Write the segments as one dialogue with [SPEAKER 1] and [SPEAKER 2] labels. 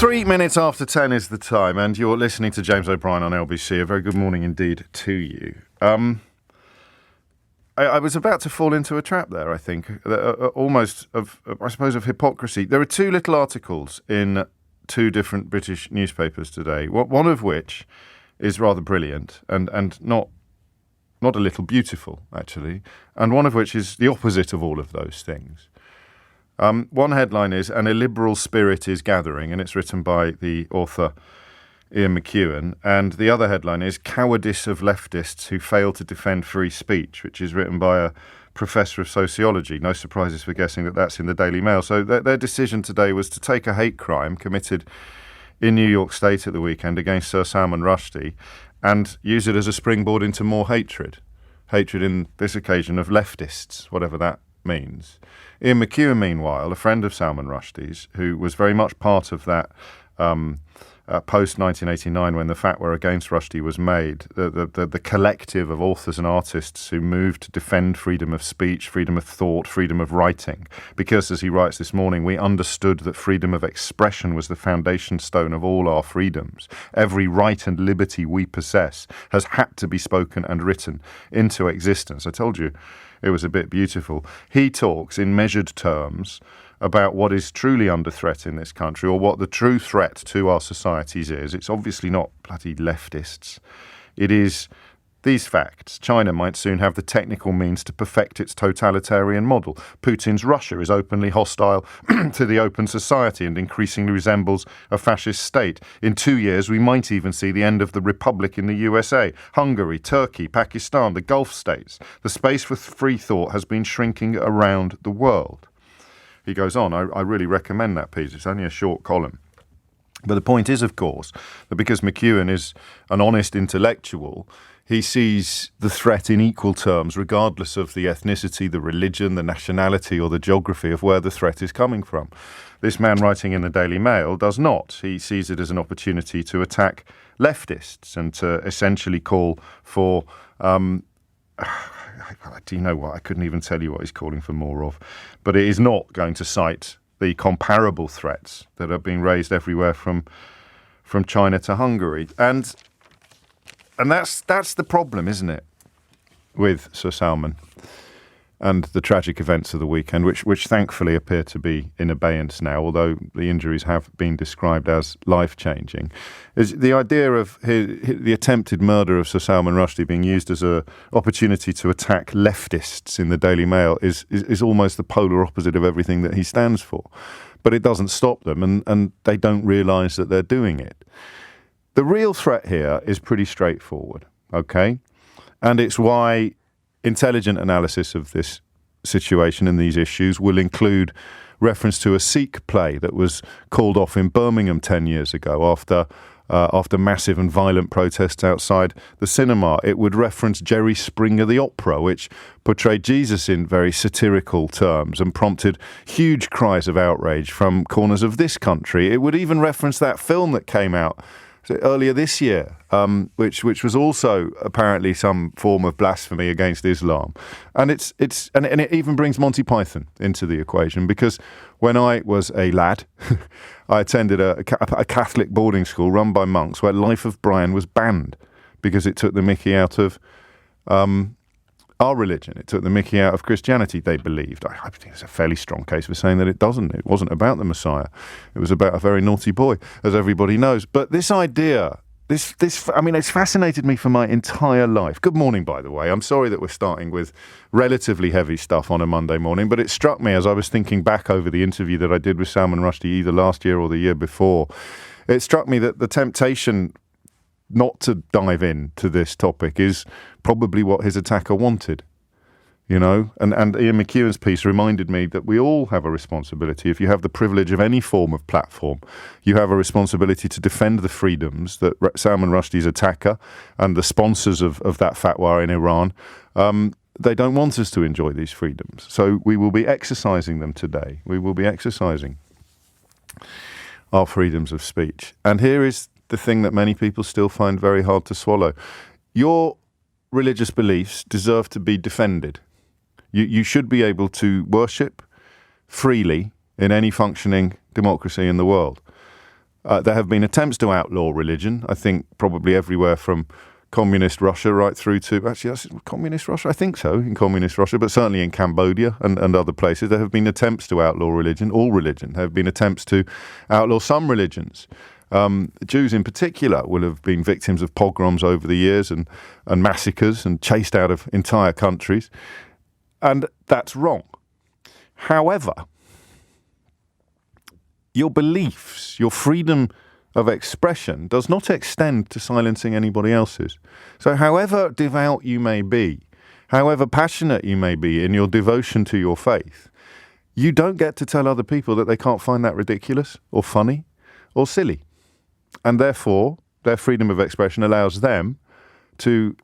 [SPEAKER 1] 3 minutes after 10 is the time, and you're listening to James O'Brien on LBC. A very good morning indeed to you. I was about to fall into a trap there, I think, almost of hypocrisy. There are two little articles in two different British newspapers today, one of which is rather brilliant and not a little beautiful, actually, and one of which is the opposite of all of those things. One headline is, "An illiberal spirit is gathering," and it's written by the author Ian McEwan. And the other headline is, "Cowardice of leftists who fail to defend free speech," which is written by a professor of sociology. No surprises for guessing that that's in the Daily Mail. So their decision today was to take a hate crime committed in New York State at the weekend against Sir Salman Rushdie and use it as a springboard into more hatred. Hatred in this occasion of leftists, whatever that means. Ian McEwan, meanwhile, a friend of Salman Rushdie's, who was very much part of that post-1989 when the fatwa against Rushdie was made, the collective of authors and artists who moved to defend freedom of speech, freedom of thought, freedom of writing, because, as he writes this morning, we understood that freedom of expression was the foundation stone of all our freedoms. Every right and liberty we possess has had to be spoken and written into existence. I told you it was a bit beautiful. He talks in measured terms about what is truly under threat in this country, or what the true threat to our societies is. It's obviously not bloody leftists. It is these facts. China might soon have the technical means to perfect its totalitarian model. Putin's Russia is openly hostile to the open society and increasingly resembles a fascist state. In 2 years, we might even see the end of the republic in the USA, Hungary, Turkey, Pakistan, the Gulf states. The space for free thought has been shrinking around the world. He goes on, I really recommend that piece. It's only a short column. But the point is, of course, that because McEwan is an honest intellectual, he sees the threat in equal terms, regardless of the ethnicity, the religion, the nationality, or the geography of where the threat is coming from. This man writing in the Daily Mail does not. He sees it as an opportunity to attack leftists and to essentially call for do you know what? I couldn't even tell you what he's calling for more of. But it is not going to cite the comparable threats that are being raised everywhere from China to Hungary. And that's the problem, isn't it, with Sir Salman and the tragic events of the weekend, which thankfully appear to be in abeyance now, although the injuries have been described as life-changing. Is the idea of the attempted murder of Sir Salman Rushdie being used as an opportunity to attack leftists in the Daily Mail is almost the polar opposite of everything that he stands for. But it doesn't stop them, and they don't realise that they're doing it. The real threat here is pretty straightforward, okay? And it's why intelligent analysis of this situation and these issues will include reference to a Sikh play that was called off in Birmingham 10 years ago after massive and violent protests outside the cinema. It would reference Jerry Springer the Opera, which portrayed Jesus in very satirical terms and prompted huge cries of outrage from corners of this country. It would even reference that film that came out earlier this year, which was also apparently some form of blasphemy against Islam, and it even brings Monty Python into the equation, because when I was a lad, I attended a Catholic boarding school run by monks where Life of Brian was banned because it took the mickey out of our religion. It took the mickey out of Christianity, they believed. I think it's a fairly strong case for saying that it doesn't. It wasn't about the Messiah. It was about a very naughty boy, as everybody knows. But this idea, it's fascinated me for my entire life. Good morning, by the way. I'm sorry that we're starting with relatively heavy stuff on a Monday morning, but it struck me as I was thinking back over the interview that I did with Salman Rushdie either last year or the year before. It struck me that the temptation not to dive into this topic is probably what his attacker wanted, you know? And Ian McEwan's piece reminded me that we all have a responsibility. If you have the privilege of any form of platform, you have a responsibility to defend the freedoms that Salman Rushdie's attacker and the sponsors of that fatwa in Iran, they don't want us to enjoy these freedoms. So we will be exercising them today. We will be exercising our freedoms of speech. And here is the thing that many people still find very hard to swallow. Your religious beliefs deserve to be defended. You should be able to worship freely in any functioning democracy in the world. There have been attempts to outlaw religion, I think probably everywhere from communist Russia right through to, actually, that's communist Russia? I think so, in communist Russia, but certainly in Cambodia and other places. There have been attempts to outlaw religion, all religion. There have been attempts to outlaw some religions. Jews in particular will have been victims of pogroms over the years and massacres and chased out of entire countries. And that's wrong. However, your beliefs, your freedom of expression does not extend to silencing anybody else's. So however devout you may be, however passionate you may be in your devotion to your faith, you don't get to tell other people that they can't find that ridiculous or funny or silly. And therefore, their freedom of expression allows them to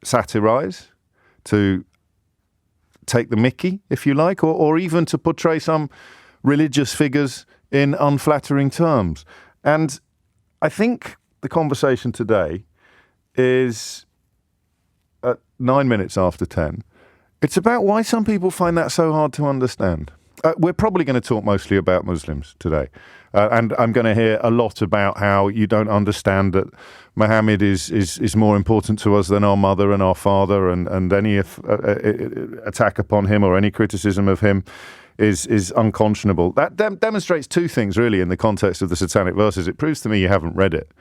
[SPEAKER 1] satirize, to take the mickey, if you like, or even to portray some religious figures in unflattering terms. And I think the conversation today is at 9 minutes after 10. It's about why some people find that so hard to understand. We're probably going to talk mostly about Muslims today. And I'm going to hear a lot about how you don't understand that Muhammad is more important to us than our mother and our father, and any attack upon him or any criticism of him is unconscionable. That demonstrates two things, really, in the context of the Satanic Verses. It proves to me you haven't read it.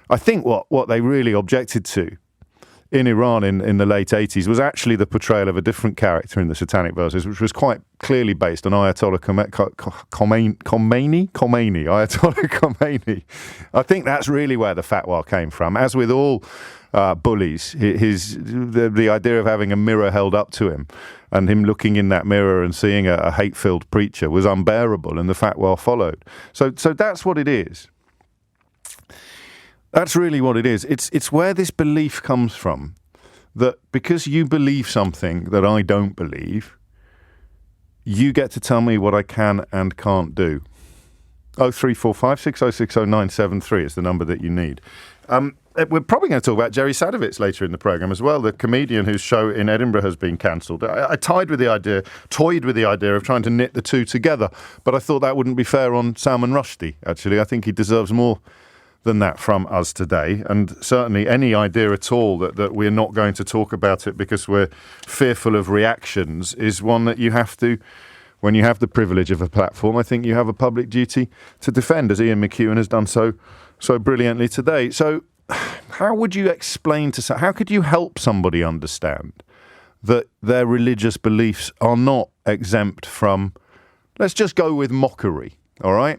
[SPEAKER 1] I think what they really objected to in Iran in the late 80s was actually the portrayal of a different character in the Satanic Verses, which was quite clearly based on Ayatollah Khomeini. Ayatollah Khomeini. I think that's really where the fatwa came from. As with all bullies, the idea of having a mirror held up to him and him looking in that mirror and seeing a hate-filled preacher was unbearable, and the fatwa followed. So that's what it is. That's really what it is. It's where this belief comes from, that because you believe something that I don't believe, you get to tell me what I can and can't do. 0345 6060 973 is the number that you need. We're probably going to talk about Jerry Sadowitz later in the programme as well, the comedian whose show in Edinburgh has been cancelled. I toyed with the idea of trying to knit the two together, but I thought that wouldn't be fair on Salman Rushdie, actually. I think he deserves more than that from us today, and certainly any idea at all that we're not going to talk about it because we're fearful of reactions is one that you have to, when you have the privilege of a platform, I think you have a public duty to defend, as Ian McEwan has done so brilliantly today. So how would you explain how could you help somebody understand that their religious beliefs are not exempt from, let's just go with mockery, all right?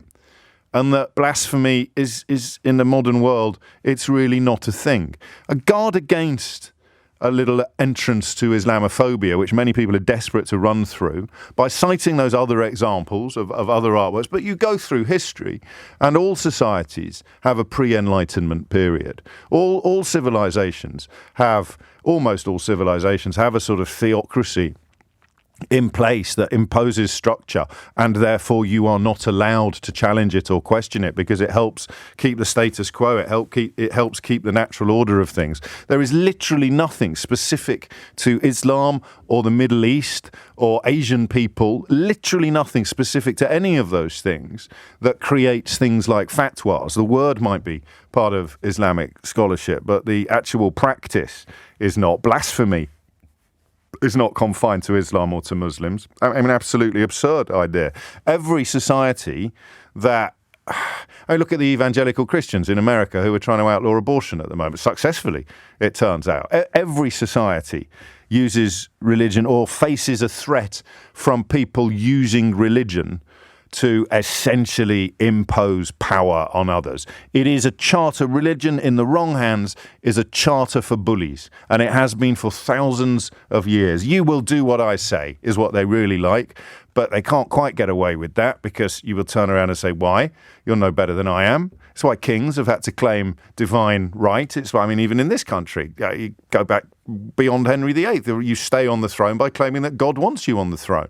[SPEAKER 1] And that blasphemy is in the modern world, it's really not a thing. A guard against a little entrance to Islamophobia, which many people are desperate to run through, by citing those other examples of other artworks. But you go through history, and all societies have a pre-Enlightenment period. Almost all civilizations have a sort of theocracy in place that imposes structure, and therefore you are not allowed to challenge it or question it because it helps keep the status quo. It helps keep the natural order of things. There is literally nothing specific to Islam or the Middle East or Asian people, literally nothing specific to any of those things that creates things like fatwas. The word might be part of Islamic scholarship, but the actual practice is not. Blasphemy is not confined to Islam or to Muslims. I mean, absolutely absurd idea. Every society that... look at the evangelical Christians in America who are trying to outlaw abortion at the moment, successfully, it turns out. Every society uses religion or faces a threat from people using religion to essentially impose power on others. It is a charter. Religion in the wrong hands is a charter for bullies, and it has been for thousands of years. You will do what I say is what they really like, but they can't quite get away with that because you will turn around and say, why? You're no better than I am. It's why kings have had to claim divine right. It's why, I mean, even in this country, you go back beyond Henry VIII, you stay on the throne by claiming that God wants you on the throne.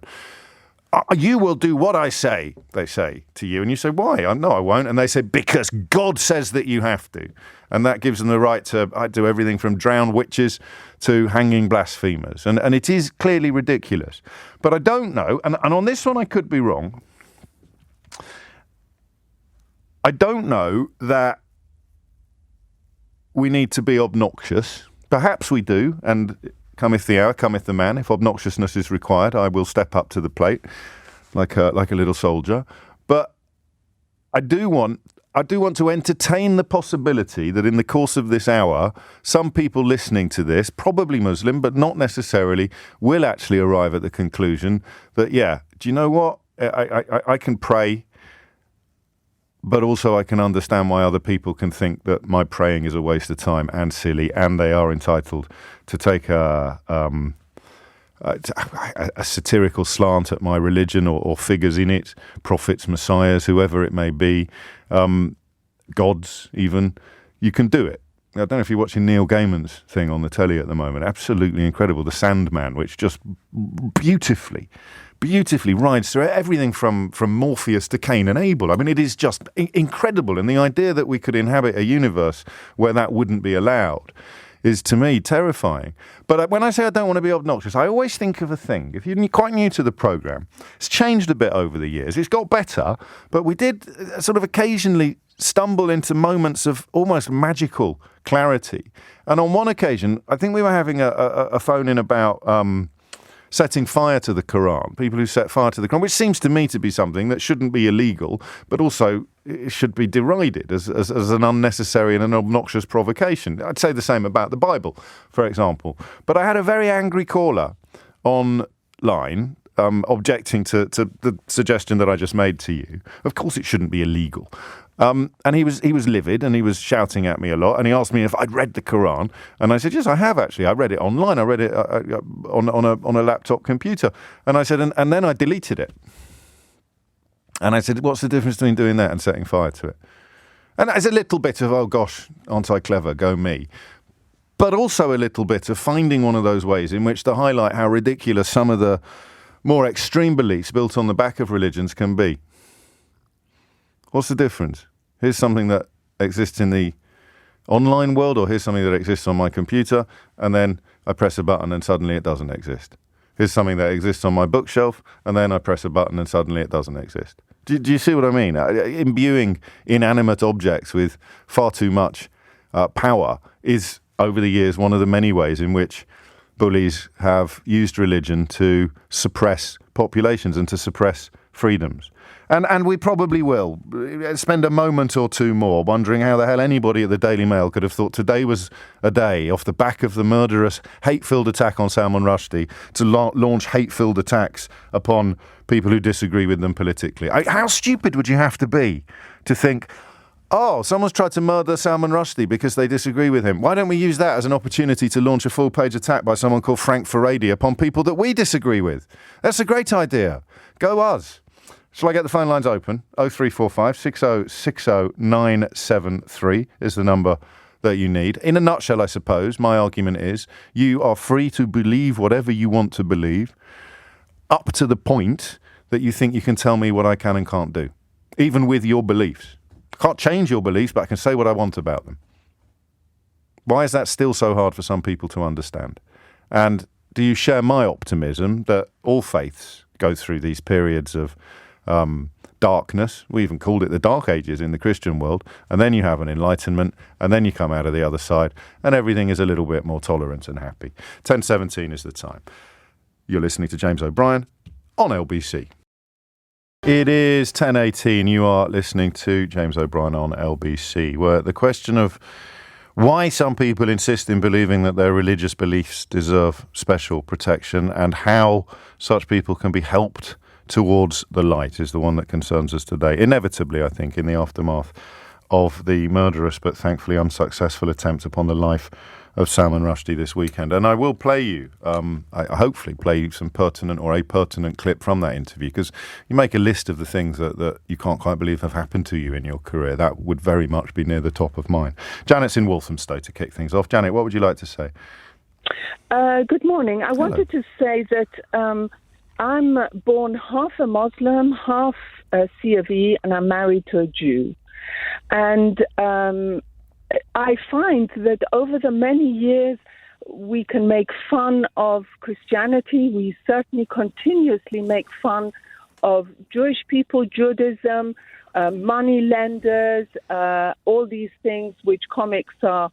[SPEAKER 1] You will do what I say, they say to you. And you say, why? No, I won't. And they say, because God says that you have to. And that gives them the right to do everything from drown witches to hanging blasphemers. And it is clearly ridiculous. But I don't know, and on this one I could be wrong, I don't know that we need to be obnoxious. Perhaps we do, and cometh the hour, cometh the man. If obnoxiousness is required, I will step up to the plate like a little soldier. But I do want to entertain the possibility that in the course of this hour, some people listening to this, probably Muslim, but not necessarily, will actually arrive at the conclusion that, yeah, do you know what? I can pray, but also I can understand why other people can think that my praying is a waste of time and silly, and they are entitled to take a satirical slant at my religion or figures in it, prophets, messiahs, whoever it may be, gods even. You can do it. I don't know if you're watching Neil Gaiman's thing on the telly at the moment. Absolutely incredible. The Sandman, which just beautifully rides through everything from Morpheus to Cain and Abel. I mean, it is just incredible. And the idea that we could inhabit a universe where that wouldn't be allowed is, to me, terrifying. But when I say I don't want to be obnoxious, I always think of a thing. If you're quite new to the programme, it's changed a bit over the years. It's got better, but we did sort of occasionally stumble into moments of almost magical clarity. And on one occasion, I think we were having a phone-in about setting fire to the Quran, people who set fire to the Quran, which seems to me to be something that shouldn't be illegal, but also it should be derided as an unnecessary and an obnoxious provocation. I'd say the same about the Bible, for example. But I had a very angry caller online objecting to the suggestion that I just made to you. Of course, it shouldn't be illegal. And he was livid, and he was shouting at me a lot, and he asked me if I'd read the Quran, and I said, yes, I have actually. I read it online. I read it on a laptop computer, and I said, and then I deleted it. And I said, what's the difference between doing that and setting fire to it? And it's a little bit of, oh gosh, aren't I clever, go me. But also a little bit of finding one of those ways in which to highlight how ridiculous some of the more extreme beliefs built on the back of religions can be. What's the difference? Here's something that exists in the online world, or here's something that exists on my computer, and then I press a button and suddenly it doesn't exist. Here's something that exists on my bookshelf, and then I press a button and suddenly it doesn't exist. Do you see what I mean? Imbuing inanimate objects with far too much power is, over the years, one of the many ways in which bullies have used religion to suppress populations and to suppress freedoms. And we probably will spend a moment or two more wondering how the hell anybody at the Daily Mail could have thought today was a day off the back of the murderous, hate-filled attack on Salman Rushdie to launch hate-filled attacks upon people who disagree with them politically. How stupid would you have to be to think, oh, someone's tried to murder Salman Rushdie because they disagree with him. Why don't we use that as an opportunity to launch a full-page attack by someone called Frank Furedi upon people that we disagree with? That's a great idea. Go us. Shall I get the phone lines open? 0345 6060 973 is the number that you need. In a nutshell, I suppose, my argument is you are free to believe whatever you want to believe, up to the point that you think you can tell me what I can and can't do, even with your beliefs. I can't change your beliefs, but I can say what I want about them. Why is that still so hard for some people to understand? And do you share my optimism that all faiths go through these periods of darkness? We even called it the Dark Ages in the Christian world, and then you have an enlightenment, and then you come out of the other side, and everything is a little bit more tolerant and happy. 10:17 is the time. You're listening to James O'Brien on LBC. It is 10:18. You are listening to James O'Brien on LBC, where the question of why some people insist in believing that their religious beliefs deserve special protection and how such people can be helped towards the light is the one that concerns us today. Inevitably, I think, in the aftermath of the murderous but thankfully unsuccessful attempt upon the life of Salman Rushdie this weekend. And I will play you, I hopefully play you some pertinent or a pertinent clip from that interview, because you make a list of the things that you can't quite believe have happened to you in your career. That would very much be near the top of mine. Janet's in Walthamstow to kick things off. Janet, what would you like to say?
[SPEAKER 2] Good morning. I wanted to say that I'm born half a Muslim, half a C of E, and I'm married to a Jew. And I find that over the many years, we can make fun of Christianity. We certainly continuously make fun of Jewish people, Judaism, money lenders, all these things which comics are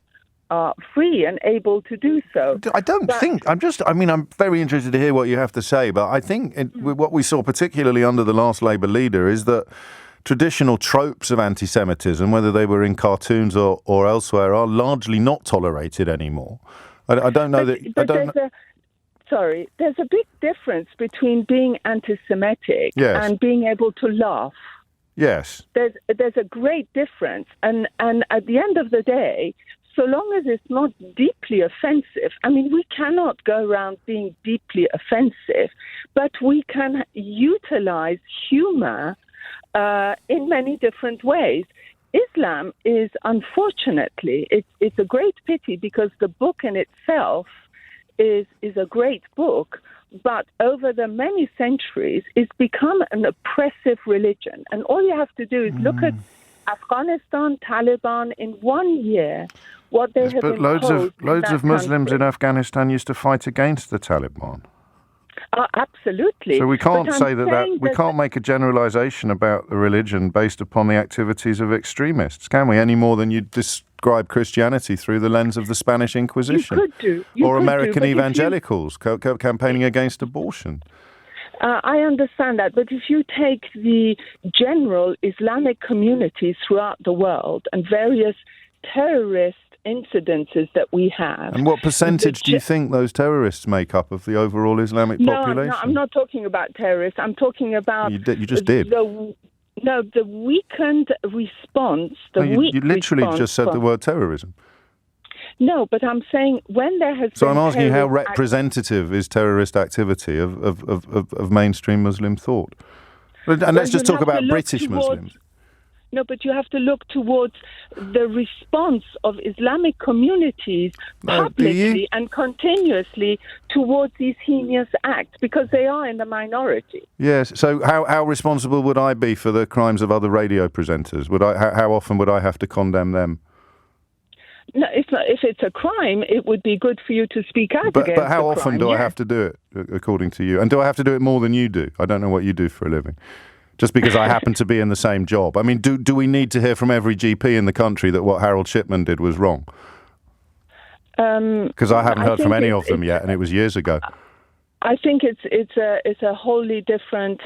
[SPEAKER 2] free and able to do so.
[SPEAKER 1] I'm very interested to hear what you have to say, but I think what we saw particularly under the last Labour leader is that traditional tropes of anti-Semitism, whether they were in cartoons or elsewhere, are largely not tolerated anymore. I don't know
[SPEAKER 2] there's a big difference between being anti-Semitic and being able to laugh.
[SPEAKER 1] Yes.
[SPEAKER 2] There's a great difference. And at the end of the day, so long as it's not deeply offensive, I mean, we cannot go around being deeply offensive, but we can utilize humor in many different ways. Islam is, unfortunately, it's a great pity because the book in itself is a great book, but over the many centuries, it's become an oppressive religion. And all you have to do is look at Afghanistan, Taliban in 1 year, what they have imposed.
[SPEAKER 1] Loads of Muslims in Afghanistan used to fight against the Taliban.
[SPEAKER 2] Absolutely.
[SPEAKER 1] So we can't say that we can't make a generalisation about the religion based upon the activities of extremists, can we? Any more than you describe Christianity through the lens of the Spanish Inquisition.
[SPEAKER 2] You could do.
[SPEAKER 1] Or American evangelicals campaigning against abortion.
[SPEAKER 2] I understand that, but if you take the general Islamic communities throughout the world and various terrorist incidences that we have... And
[SPEAKER 1] what percentage do you think those terrorists make up of the overall Islamic population?
[SPEAKER 2] No, I'm not talking about terrorists. I'm talking about...
[SPEAKER 1] You just did.
[SPEAKER 2] The weakened response...
[SPEAKER 1] You literally just said the word terrorism.
[SPEAKER 2] No, but I'm saying when there has been...
[SPEAKER 1] So I'm asking you how representative is terrorist activity of mainstream Muslim thought? And let's just talk about British Muslims.
[SPEAKER 2] No, but you have to look towards the response of Islamic communities publicly and continuously towards these heinous acts, because they are in the minority.
[SPEAKER 1] Yes. So how responsible would I be for the crimes of other radio presenters? How often would I have to condemn them?
[SPEAKER 2] No, if it's a crime, it would be good for you to speak out against
[SPEAKER 1] But how often do I have to do it, according to you? And do I have to do it more than you do? I don't know what you do for a living. Just because I happen to be in the same job. I mean, do we need to hear from every GP in the country that what Harold Shipman did was wrong? Because I haven't heard from any of them yet, and it was years ago.
[SPEAKER 2] I think it's a wholly different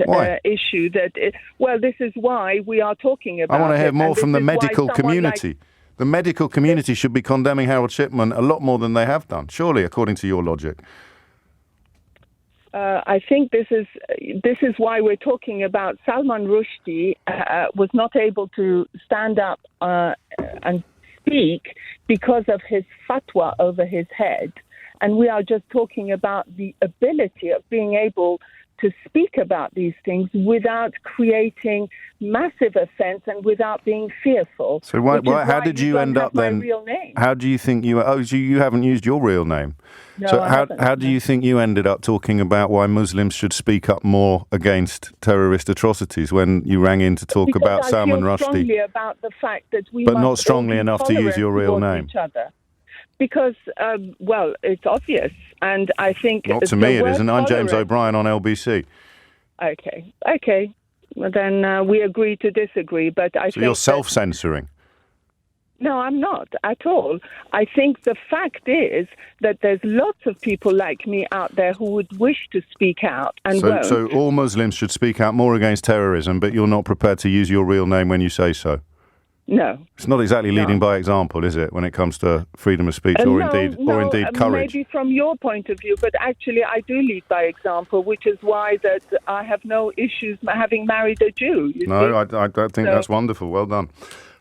[SPEAKER 2] issue. This is why we are talking about it.
[SPEAKER 1] I want to hear more from the medical community. The medical community should be condemning Harold Shipman a lot more than they have done, surely, according to your logic.
[SPEAKER 2] I think this is why we're talking about Salman Rushdie was not able to stand up and speak because of his fatwa over his head. And we are just talking about the ability of being able to speak about these things without creating massive offence and without being fearful.
[SPEAKER 1] So how did you end up then? How do you think you haven't used your real name?
[SPEAKER 2] No,
[SPEAKER 1] so how do you think you ended up talking about why Muslims should speak up more against terrorist atrocities when you rang in to talk about Salman Rushdie?
[SPEAKER 2] Strongly about the fact that we
[SPEAKER 1] but not strongly enough to use your real name.
[SPEAKER 2] Because, it's obvious, and I think...
[SPEAKER 1] Not to me, it isn't. I'm James O'Brien on LBC.
[SPEAKER 2] Okay. Well, then we agree to disagree, but I think...
[SPEAKER 1] So you're self-censoring?
[SPEAKER 2] No, I'm not at all. I think the fact is that there's lots of people like me out there who would wish to speak out and won't.
[SPEAKER 1] So all Muslims should speak out more against terrorism, but you're not prepared to use your real name when you say so?
[SPEAKER 2] No.
[SPEAKER 1] It's not exactly leading by example, is it, when it comes to freedom of speech or indeed courage?
[SPEAKER 2] Maybe from your point of view, but actually I do lead by example, which is why that I have no issues having married a Jew.
[SPEAKER 1] I don't think that's wonderful. Well done.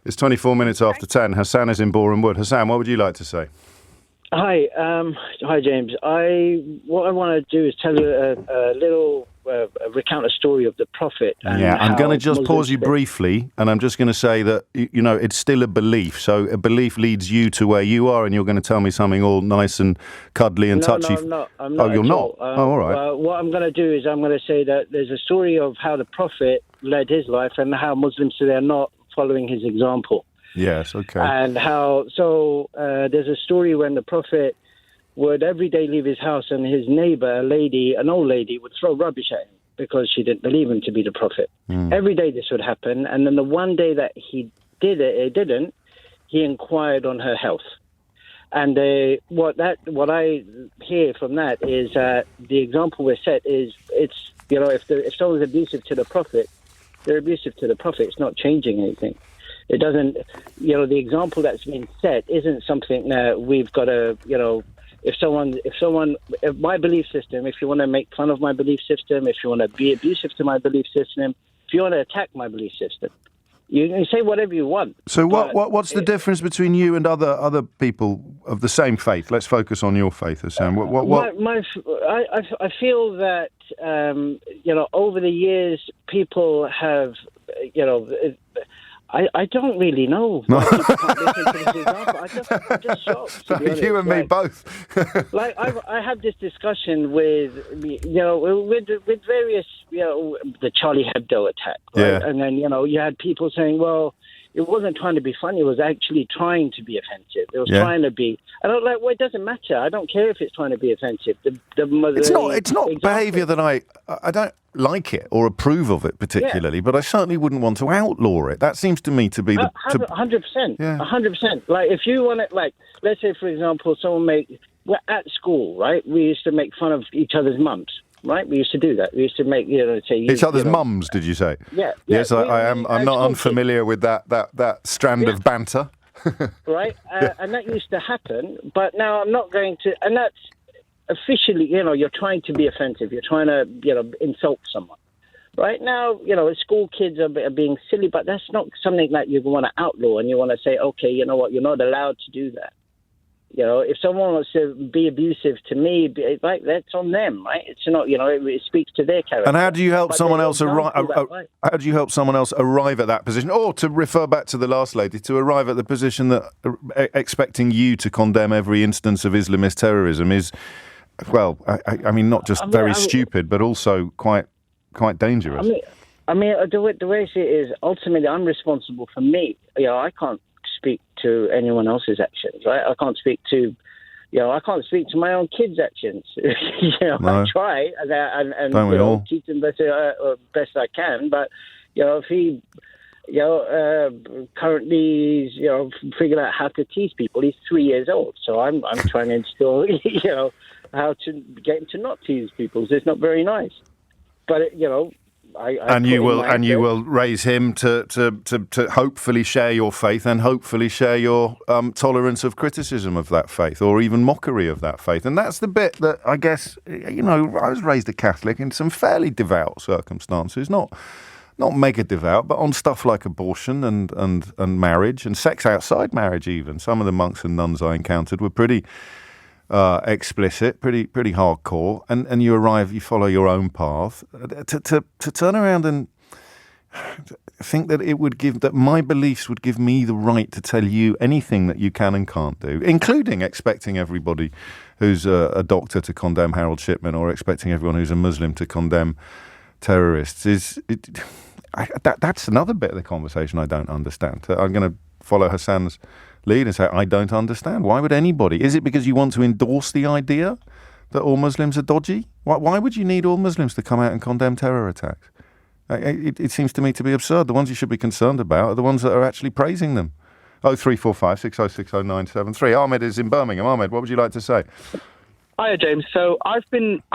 [SPEAKER 1] It's 24 minutes after 10. Hassan is in Boreham Wood. Hassan, what would you like to say?
[SPEAKER 3] Hi, James. What I want to do is tell you a little recount a story of the Prophet.
[SPEAKER 1] I'm going to just pause you briefly, and I'm just going to say that it's still a belief. So a belief leads you to where you are, and you're going to tell me something all nice and cuddly and touchy.
[SPEAKER 3] No, I'm not.
[SPEAKER 1] Oh, you're not. All right.
[SPEAKER 3] What I'm going to do is I'm going to say that there's a story of how the Prophet led his life and how Muslims today are not following his example.
[SPEAKER 1] Yes, okay.
[SPEAKER 3] And there's a story when the Prophet would every day leave his house and his neighbour, an old lady, would throw rubbish at him. because she didn't believe him to be the prophet. Every day this would happen, and then the one day that he didn't, he inquired on her health. And what I hear from that is the example we're set is it's if someone's abusive to the prophet, they're abusive to the prophet. It's not changing anything. It doesn't, the example that's been set isn't something that we've got to, if my belief system, if you want to make fun of my belief system, if you want to be abusive to my belief system, if you want to attack my belief system, you can say whatever you want.
[SPEAKER 1] So what's the difference between you and other people of the same faith? Let's focus on your faith, Hassan.
[SPEAKER 3] I feel that over the years people have I don't really know. Why people can't listen to this example. I'm just shocked. To be honest.
[SPEAKER 1] You and me both.
[SPEAKER 3] I had this discussion with various, the Charlie Hebdo attack, right?
[SPEAKER 1] Yeah.
[SPEAKER 3] And then you had people saying, well, it wasn't trying to be funny; it was actually trying to be offensive. It was trying to be. And I'm like, well, it doesn't matter. I don't care if it's trying to be offensive.
[SPEAKER 1] It's not behaviour that I don't like it or approve of it particularly, but I certainly wouldn't want to outlaw it. That seems to me to be
[SPEAKER 3] 100%. 100%. Like if you want it, let's say for example, we're at school, right? We used to make fun of each other's mums. Right, we used to do that. We used to make, say
[SPEAKER 1] each other's mums. Did you say?
[SPEAKER 3] Yeah.
[SPEAKER 1] Yes, I'm not unfamiliar with that strand of banter.
[SPEAKER 3] Right, and that used to happen. But now I'm not going to, and that's officially, you're trying to be offensive. You're trying to, insult someone. Right now, school kids are being silly, but that's not something that you want to outlaw, and you want to say, okay, you know what, you're not allowed to do that. If someone wants to be abusive to me, that's on them, right? It's not, it speaks to their character.
[SPEAKER 1] And how do you help someone else arrive? How do you help someone else arrive at that position, or to refer back to the last lady, to arrive at the position that expecting you to condemn every instance of Islamist terrorism is, well, I mean, not just very stupid, but also quite dangerous.
[SPEAKER 3] I mean, the way I see it is, ultimately, I'm responsible for me. I can't speak to anyone else's actions, right? I can't speak to my own kids' actions. No. I try and
[SPEAKER 1] don't we all
[SPEAKER 3] teach them best I can. But if he, currently figuring out how to tease people, he's 3 years old. So I'm trying to instill, how to get him to not tease people. So it's not very nice, but you will raise him to hopefully share your faith and hopefully share your tolerance of criticism of that faith or even mockery of that faith. And that's the bit that I guess, I was raised a Catholic in some fairly devout circumstances, not mega devout, but on stuff like abortion and marriage and sex outside marriage even. Some of the monks and nuns I encountered were pretty explicit, pretty hardcore, and you follow your own path. To turn around and think that my beliefs would give me the right to tell you anything that you can and can't do, including expecting everybody who's a doctor to condemn Harold Shipman or expecting everyone who's a Muslim to condemn terrorists, that's another bit of the conversation I don't understand. I'm going to follow Hassan's lead and say, I don't understand. Why would anybody? Is it because you want to endorse the idea that all Muslims are dodgy? Why would you need all Muslims to come out and condemn terror attacks? It seems to me to be absurd. The ones you should be concerned about are the ones that are actually praising them. 0345 6060 973. Ahmed is in Birmingham. Ahmed, what would you like to say?
[SPEAKER 4] Hiya, James. So I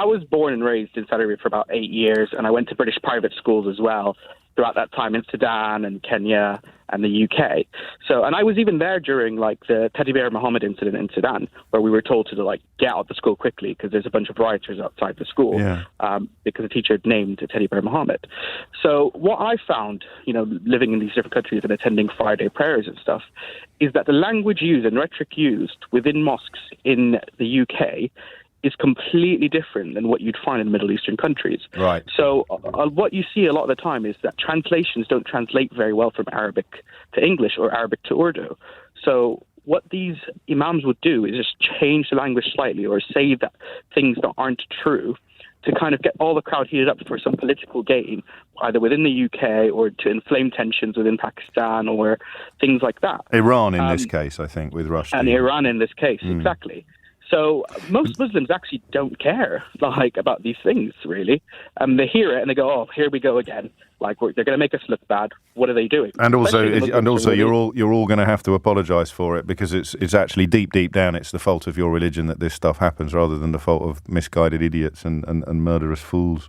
[SPEAKER 4] was born and raised in Saudi Arabia for about 8 years, and I went to British private schools as well throughout that time in Sudan and Kenya and the UK. And I was even there during the Teddy Bear Muhammad incident in Sudan, where we were told to get out of the school quickly because there's a bunch of rioters outside the school because the teacher had named Teddy Bear Muhammad. So what I found, living in these different countries and attending Friday prayers and stuff, is that the language used and rhetoric used within mosques in the UK is completely different than what you'd find in Middle Eastern countries.
[SPEAKER 1] Right.
[SPEAKER 4] So what you see a lot of the time is that translations don't translate very well from Arabic to English or Arabic to Urdu. So what these imams would do is just change the language slightly or say that things that aren't true to kind of get all the crowd heated up for some political gain, either within the UK or to inflame tensions within Pakistan or things like that.
[SPEAKER 1] Iran in this case, I think, with Rushdie.
[SPEAKER 4] And Iran in this case, exactly. So most Muslims actually don't care, like, about these things, really. They hear it and they go, "Oh, here we go again. Like, they're going to make us look bad. What are they doing?"
[SPEAKER 1] And also,
[SPEAKER 4] Especially
[SPEAKER 1] you're all going to have to apologise for it, because it's actually deep down, it's the fault of your religion that this stuff happens, rather than the fault of misguided idiots and murderous fools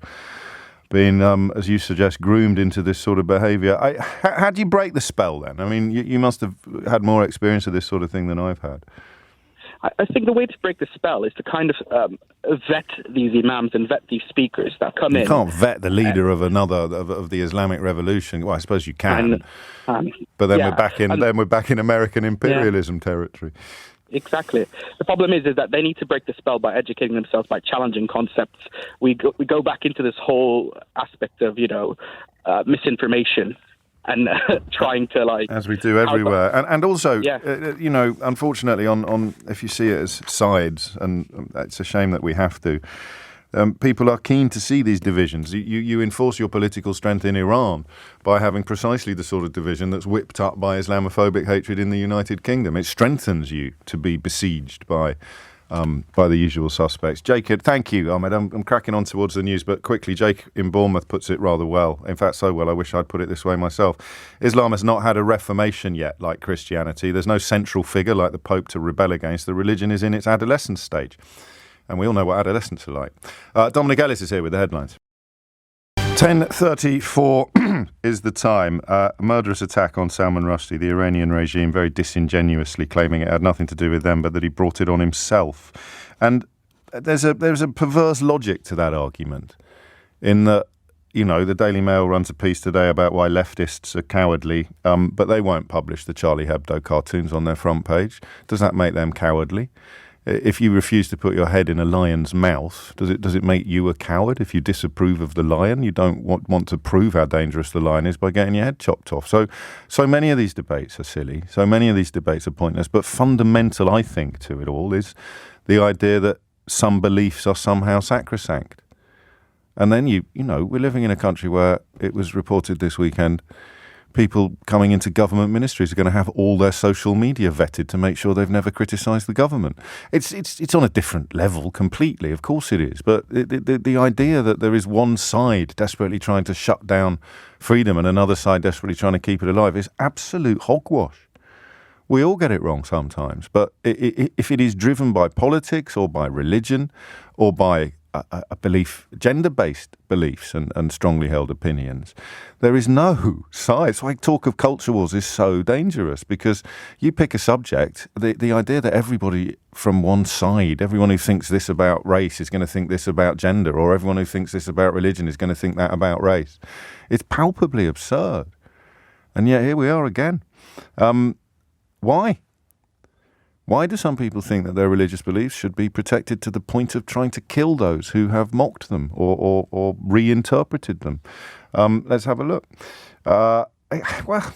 [SPEAKER 1] being, as you suggest, groomed into this sort of behaviour. How do you break the spell then? I mean, you must have had more experience of this sort of thing than I've had.
[SPEAKER 4] I think the way to break the spell is to kind of vet these imams and vet these speakers that come in.
[SPEAKER 1] You can't vet the leader of the Islamic Revolution. Well, I suppose you can, but then we're back in American imperialism territory.
[SPEAKER 4] Exactly. The problem is that they need to break the spell by educating themselves, by challenging concepts. We go back into this whole aspect of, misinformation and trying to, like...
[SPEAKER 1] As we do everywhere. And also, unfortunately, on if you see it as sides, and it's a shame that we have to, people are keen to see these divisions. You enforce your political strength in Iran by having precisely the sort of division that's whipped up by Islamophobic hatred in the United Kingdom. It strengthens you to be besieged by the usual suspects. Jake, thank you, Ahmed. I'm cracking on towards the news, but quickly, Jake in Bournemouth puts it rather well. In fact, so well, I wish I'd put it this way myself. Islam has not had a reformation yet, like Christianity. There's no central figure like the Pope to rebel against. The religion is in its adolescent stage. And we all know what adolescents are like. Dominic Ellis is here with the headlines. 10:34 is the time. A murderous attack on Salman Rushdie, the Iranian regime, very disingenuously claiming it had nothing to do with them, but that he brought it on himself. And there's a perverse logic to that argument, in that, the Daily Mail runs a piece today about why leftists are cowardly, but they won't publish the Charlie Hebdo cartoons on their front page. Does that make them cowardly? If you refuse to put your head in a lion's mouth, does it make you a coward? If you disapprove of the lion, you don't want to prove how dangerous the lion is by getting your head chopped off. So many of these debates are silly. So many of these debates are pointless. But fundamental, I think, to it all is the idea that some beliefs are somehow sacrosanct. And then we're living in a country where it was reported this weekend, people coming into government ministries are going to have all their social media vetted to make sure they've never criticised the government. It's on a different level completely, of course it is. But the idea that there is one side desperately trying to shut down freedom and another side desperately trying to keep it alive is absolute hogwash. We all get it wrong sometimes. But if it is driven by politics or by religion or by a belief, gender-based beliefs and strongly held opinions, there is no side. So talk of culture wars is so dangerous, because you pick a subject, the idea that everybody from one side, everyone who thinks this about race is going to think this about gender, or everyone who thinks this about religion is going to think that about race, it's palpably absurd. And yet here we are again. Why? Why do some people think that their religious beliefs should be protected to the point of trying to kill those who have mocked them or reinterpreted them? Let's have a look. A lot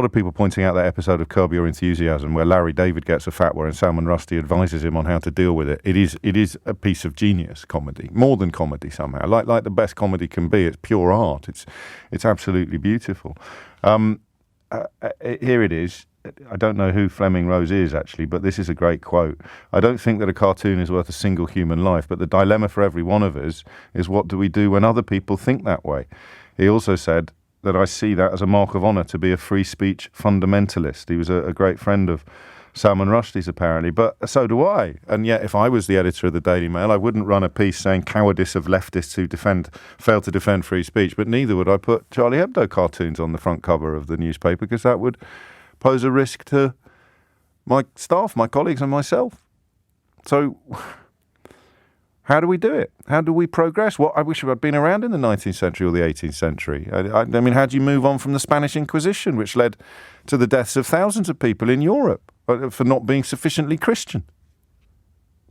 [SPEAKER 1] of people pointing out that episode of Curb Your Enthusiasm where Larry David gets a fatwa and Salman Rushdie advises him on how to deal with it. It is a piece of genius comedy, more than comedy somehow. Like the best comedy can be, it's pure art. It's absolutely beautiful. Here it is. I don't know who Fleming Rose is, actually, but this is a great quote. I don't think that a cartoon is worth a single human life, but the dilemma for every one of us is, what do we do when other people think that way? He also said that I see that as a mark of honour to be a free speech fundamentalist. He was a great friend of Salman Rushdie's, apparently, but so do I. And yet, if I was the editor of the Daily Mail, I wouldn't run a piece saying cowardice of leftists who fail to defend free speech, but neither would I put Charlie Hebdo cartoons on the front cover of the newspaper, because that would pose a risk to my staff, my colleagues and myself. So how do we do it? How do we progress? I wish I'd been around in the 19th century or the 18th century. I mean, how do you move on from the Spanish Inquisition, which led to the deaths of thousands of people in Europe for not being sufficiently Christian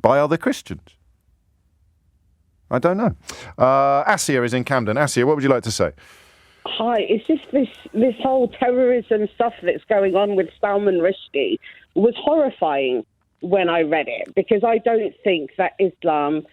[SPEAKER 1] by other Christians? I don't know. Asia is in Camden. Asia, what would you like to say?
[SPEAKER 5] Hi, it's just this whole terrorism stuff that's going on with Salman Rushdie was horrifying when I read it, because I don't think that Islam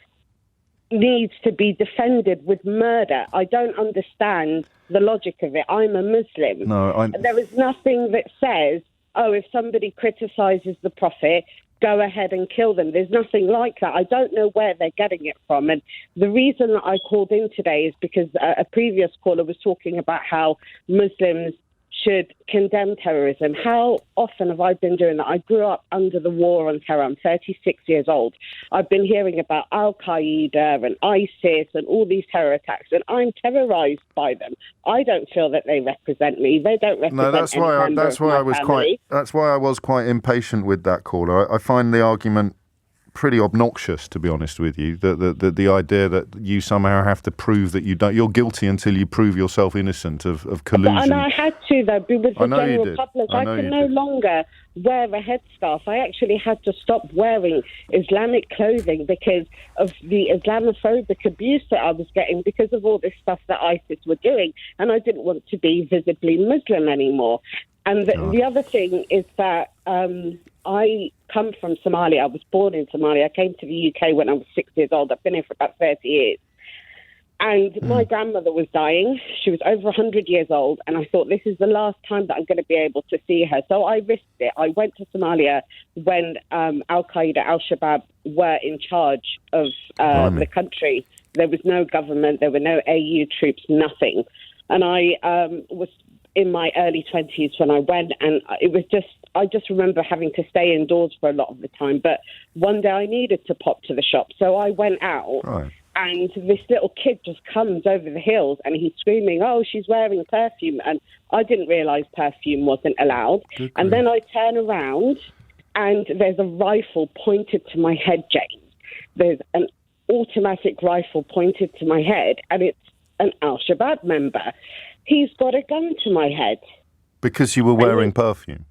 [SPEAKER 5] needs to be defended with murder. I don't understand the logic of it. I'm a Muslim.
[SPEAKER 1] No,
[SPEAKER 5] There is nothing that says, if somebody criticises the Prophet, go ahead and kill them. There's nothing like that. I don't know where they're getting it from. And the reason that I called in today is because a previous caller was talking about how Muslims should condemn terrorism. How often have I been doing that? I grew up under the war on terror. I'm 36 years old. I've been hearing about Al-Qaeda and ISIS and all these terror attacks, and I'm terrorized by them. I don't feel that they represent me. They don't represent
[SPEAKER 1] No, that's why I was quite impatient with that caller. I find the argument pretty obnoxious, to be honest with you. The idea that you somehow have to prove that you're guilty until you prove yourself innocent of collusion.
[SPEAKER 5] And I had to, though, with the general public. I can no longer wear a headscarf. I actually had to stop wearing Islamic clothing because of the Islamophobic abuse that I was getting because of all this stuff that ISIS were doing, and I didn't want to be visibly Muslim anymore. And the other thing is that I come from Somalia. I was born in Somalia. I came to the UK when I was 6 years old. I've been here for about 30 years. And my grandmother was dying. She was over 100 years old. And I thought, this is the last time that I'm going to be able to see her. So I risked it. I went to Somalia when Al-Qaeda, Al-Shabaab were in charge of the country. There was no government. There were no AU troops, nothing. And I was in my early 20s when I went, and I just remember having to stay indoors for a lot of the time. But one day I needed to pop to the shop, so I went out, and this little kid just comes over the hills, and he's screaming, "Oh, she's wearing perfume!" And I didn't realise perfume wasn't allowed. And then I turn around, and there's a rifle pointed to my head, James. There's an automatic rifle pointed to my head, and it's an Al-Shabaab member. He's got a gun to my head. Because you were wearing perfume?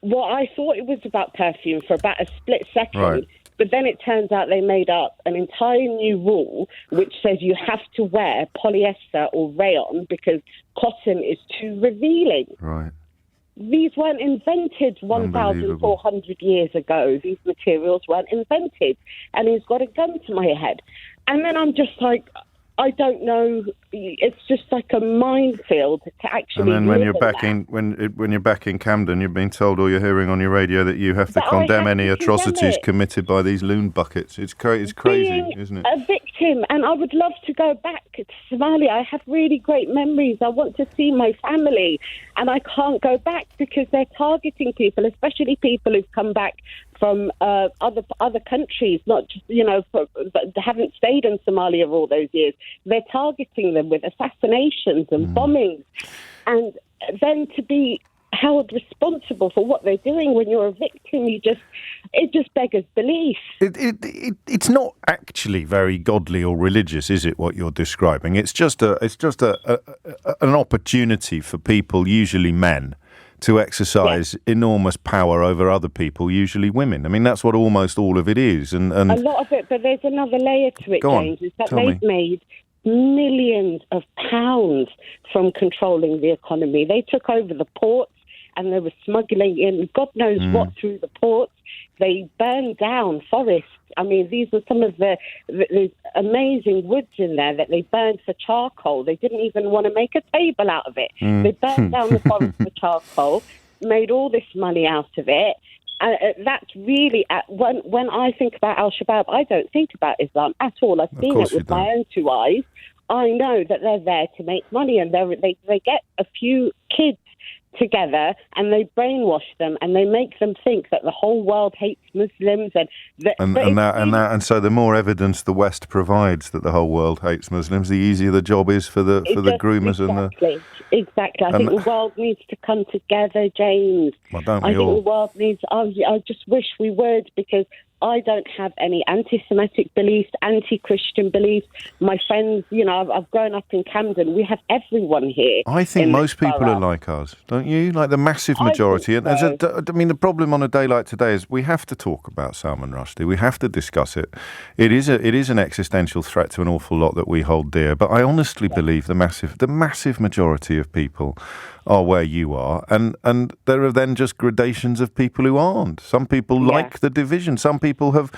[SPEAKER 5] Well, I thought it was about perfume for about a split second, but then it turns out they made up an entire new rule which says you have to wear polyester or rayon because cotton is too revealing. Right. These weren't invented 1,400 years ago. These materials weren't invented. And he's got a gun to my head. And then I'm just like, I don't know. It's just like a minefield to actually. And then when you're back in Camden, you're being told, or you're hearing on your radio, that you have to condemn any atrocities committed by these loon buckets. It's crazy, isn't it? A victim, and I would love to go back to Somalia. I have really great memories. I want to see my family, and I can't go back because they're targeting people, especially people who've come back from other countries, not just, but haven't stayed in Somalia all those years. They're targeting them with assassinations and bombings. And then to be held responsible for what they're doing when you're a victim, it just beggars belief. It's not actually very godly or religious, is it, what you're describing? It's just an opportunity for people, usually men, to exercise enormous power over other people, usually women. I mean, that's what almost all of it is. And a lot of it, but there's another layer to it, James, is that they've made millions of pounds from controlling the economy. They took over the ports and they were smuggling in God knows what through the ports. They burned down forests. I mean, these were some of the amazing woods in there that they burned for charcoal. They didn't even want to make a table out of it. They burned down the forest for charcoal, made all this money out of it. That's really, when I think about Al-Shabaab, I don't think about Islam at all. I've seen it with my own two eyes. I know that they're there to make money, and they get a few kids together and they brainwash them and they make them think that the whole world hates Muslims and so the more evidence the West provides that the whole world hates Muslims, the easier the job is for the groomers Exactly. I think the world needs to come together, James. Well, don't we all? I think the world needs. I just wish we would, because I don't have any anti-Semitic beliefs, anti-Christian beliefs. My friends, I've grown up in Camden. We have everyone here. I think most people are like us, don't you? Like the massive majority. And the problem on a day like today is we have to talk about Salman Rushdie. We have to discuss it. It is an existential threat to an awful lot that we hold dear. But I honestly believe the massive majority of people are where you are, and there are then just gradations of people who aren't. Some people like the division. Some people have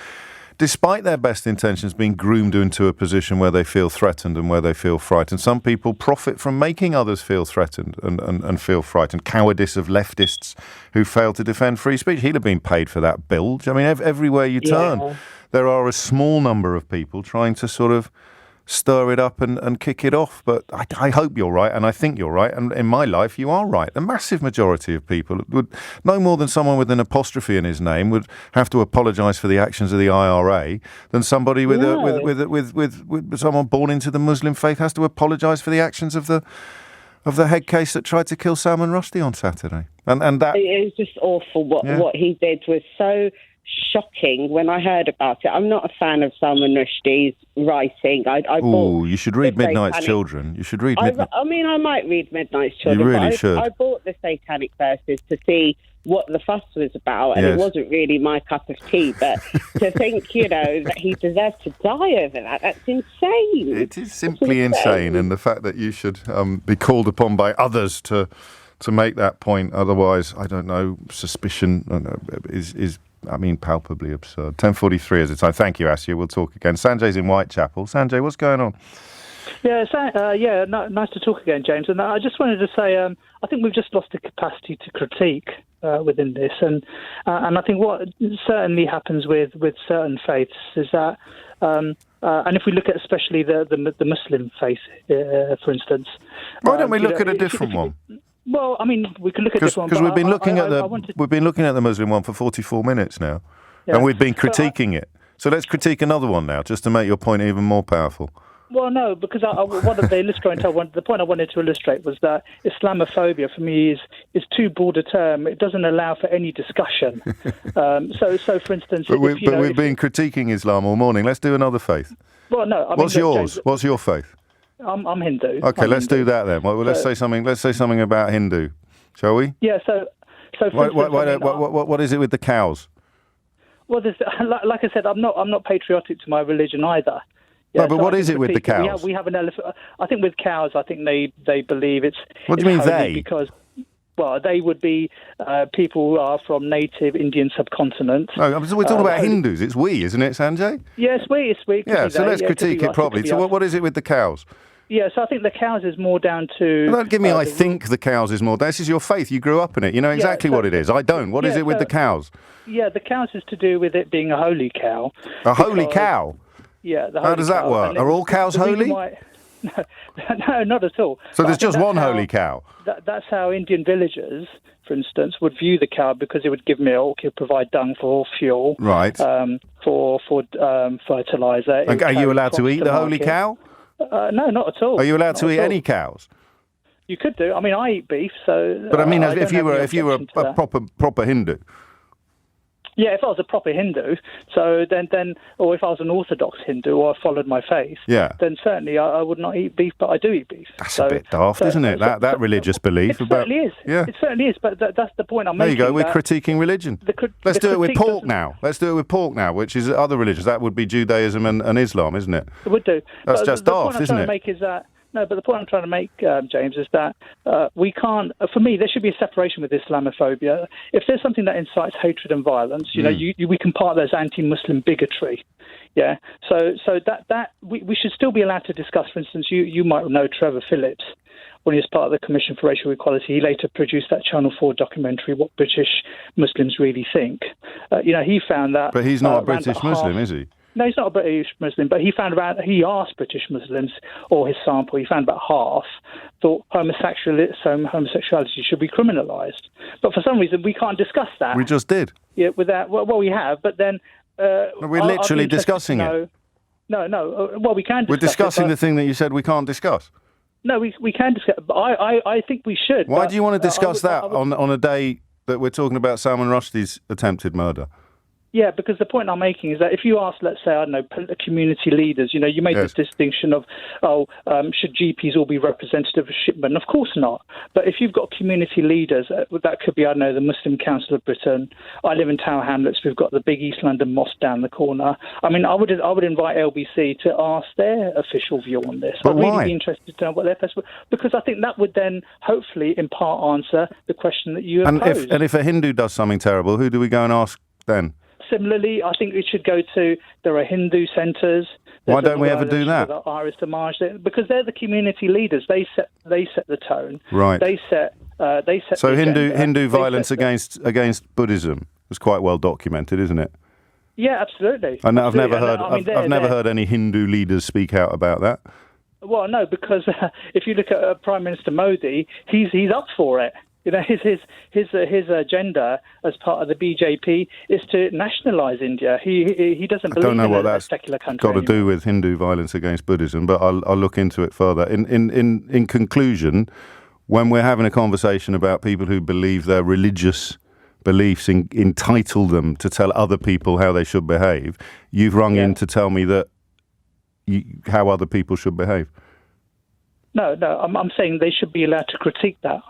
[SPEAKER 1] despite their best intentions, being groomed into a position where they feel threatened and where they feel frightened. Some people profit from making others feel threatened and feel frightened. Cowardice of leftists who fail to defend free speech. He'd have been paid for that bilge. I mean, everywhere you turn, there are a small number of people trying to sort of stir it up and kick it off. But I hope you're right, and I think you're right, and in my life you are right. The massive majority of people would, no more than someone with an apostrophe in his name, would have to apologise for the actions of the IRA than somebody with someone born into the Muslim faith has to apologise for the actions of the head case that tried to kill Salman Rushdie on Saturday. And that
[SPEAKER 5] it was just awful. What he did was so shocking when I heard about it. I'm not a fan of Salman Rushdie's writing.
[SPEAKER 1] You should read Midnight's Children. You should read Midnight.
[SPEAKER 5] I mean, I might read Midnight's Children.
[SPEAKER 1] You really should.
[SPEAKER 5] I bought the Satanic Verses to see what the fuss was about, and it wasn't really my cup of tea. But to think, that he deserves to die over that's insane.
[SPEAKER 1] It is simply insane, and the fact that you should be called upon by others to make that point, otherwise, I don't know, suspicion is palpably absurd. 10:43 is the time. Thank you, Asya. We'll talk again. Sanjay's in Whitechapel. Sanjay, what's going on?
[SPEAKER 6] Nice to talk again, James. And I just wanted to say, I think we've just lost the capacity to critique within this, and I think what certainly happens with certain faiths is that, and if we look at especially the Muslim faith, for instance,
[SPEAKER 1] why don't we look at a different one?
[SPEAKER 6] Well, I mean, we can look at different
[SPEAKER 1] because we've been looking at the Muslim one for 44 minutes now, and we've been critiquing it. So let's critique another one now, just to make your point even more powerful.
[SPEAKER 6] Well, no, because the point I wanted to illustrate was that Islamophobia for me is too broad a term. It doesn't allow for any discussion. So for instance,
[SPEAKER 1] we've been critiquing Islam all morning. Let's do another faith.
[SPEAKER 6] Well, no.
[SPEAKER 1] What's yours?
[SPEAKER 6] James,
[SPEAKER 1] What's your faith?
[SPEAKER 6] I'm Hindu.
[SPEAKER 1] Okay, let's do that then. Well, let's say something. Let's say something about Hindu, shall we?
[SPEAKER 6] Yeah. So
[SPEAKER 1] what is it with the cows?
[SPEAKER 6] Well, like I said, I'm not patriotic to my religion either.
[SPEAKER 1] Yeah, no, but what is it with the cows?
[SPEAKER 6] We have an elephant. I think with cows, I think they believe it's.
[SPEAKER 1] What do you mean they?
[SPEAKER 6] Because, well, they would be people who are from native Indian subcontinent.
[SPEAKER 1] No, we're talking about Hindus. It's we, isn't it, Sanjay?
[SPEAKER 6] Yes, it's we.
[SPEAKER 1] Yeah, so let's critique it properly. So what is it with the cows?
[SPEAKER 6] Yeah, so I think the cows is more down to...
[SPEAKER 1] Don't give me I think the cows is more... This is your faith. You grew up in it. You know exactly what it is. I don't. What is it with the cows?
[SPEAKER 6] Yeah, the cows is to do with it being a holy cow.
[SPEAKER 1] A holy cow?
[SPEAKER 6] Yeah.
[SPEAKER 1] How does that work? Are all cows holy?
[SPEAKER 6] No, not at all.
[SPEAKER 1] So there's just one holy cow?
[SPEAKER 6] That's how Indian villagers, for instance, would view the cow, because it would give milk, it would provide dung for fuel.
[SPEAKER 1] Right.
[SPEAKER 6] For fertiliser.
[SPEAKER 1] Are you allowed to eat the holy cow?
[SPEAKER 6] No, not at all.
[SPEAKER 1] Are you allowed to eat any cows?
[SPEAKER 6] You could do. I mean, I eat beef, so.
[SPEAKER 1] But I mean, if you were a proper Hindu.
[SPEAKER 6] Yeah, if I was a proper Hindu, so then, or if I was an Orthodox Hindu or I followed my faith, then certainly I would not eat beef, but I do eat beef.
[SPEAKER 1] That's a bit daft, isn't it? That religious belief.
[SPEAKER 6] It certainly is. Yeah. It certainly is, but that's the point I'm making.
[SPEAKER 1] There you go. We're critiquing religion. Let's do it with pork now. Let's do it with pork now, which is other religions. That would be Judaism and Islam, isn't it?
[SPEAKER 6] It would do.
[SPEAKER 1] That's just daft, isn't it?
[SPEAKER 6] No, but the point I'm trying to make, James, is that we can't. For me, there should be a separation with Islamophobia. If there's something that incites hatred and violence, we can part those anti-Muslim bigotry. Yeah. So that we should still be allowed to discuss. For instance, you might know Trevor Phillips. When he was part of the Commission for Racial Equality, he later produced that Channel 4 documentary, What British Muslims Really Think. He found that.
[SPEAKER 1] But he's not a British Muslim, is he?
[SPEAKER 6] No, he's not a British Muslim, but he asked British Muslims, or his sample, he found about half thought homosexuality should be criminalised. But for some reason, we can't discuss that.
[SPEAKER 1] We just did.
[SPEAKER 6] Yeah, we have, but then...
[SPEAKER 1] we're literally discussing it.
[SPEAKER 6] No, well, we can discuss
[SPEAKER 1] We're discussing the thing that you said we can't discuss.
[SPEAKER 6] No, we can discuss, but I think we should.
[SPEAKER 1] Why do you want to discuss that on a day that we're talking about Salman Rushdie's attempted murder?
[SPEAKER 6] Yeah, because the point I'm making is that if you ask, let's say, I don't know, community leaders, you made this distinction of, should GPs all be representative of shipmen? Of course not. But if you've got community leaders, that could be, I don't know, the Muslim Council of Britain. I live in Tower Hamlets. We've got the big East London Mosque down the corner. I mean, I would invite LBC to ask their official view on this.
[SPEAKER 1] But
[SPEAKER 6] I'd really
[SPEAKER 1] why?
[SPEAKER 6] be interested to know what their perspective, because I think that would then hopefully in part answer the question that you have posed.
[SPEAKER 1] And if a Hindu does something terrible, who do we go and ask then?
[SPEAKER 6] Similarly, I think it should go to, there are Hindu centres.
[SPEAKER 1] Why don't we ever do that?
[SPEAKER 6] Iris Damaj, because they're the community leaders. They set the tone.
[SPEAKER 1] Right.
[SPEAKER 6] They set.
[SPEAKER 1] So
[SPEAKER 6] the agenda.
[SPEAKER 1] Hindu violence against Buddhism was quite well documented, isn't it?
[SPEAKER 6] Yeah, absolutely.
[SPEAKER 1] And I've never
[SPEAKER 6] Absolutely.
[SPEAKER 1] heard. I've never heard any Hindu leaders speak out about that.
[SPEAKER 6] Well, no, because if you look at Prime Minister Modi, he's up for it. You know, his agenda as part of the BJP is to nationalise India. He doesn't believe in a secular country.
[SPEAKER 1] Got to do with Hindu violence against Buddhism, but I'll look into it further. In conclusion, when we're having a conversation about people who believe their religious beliefs entitle them to tell other people how they should behave, you've rung in to tell me that how other people should behave. No,
[SPEAKER 6] I'm saying they should be allowed to critique that.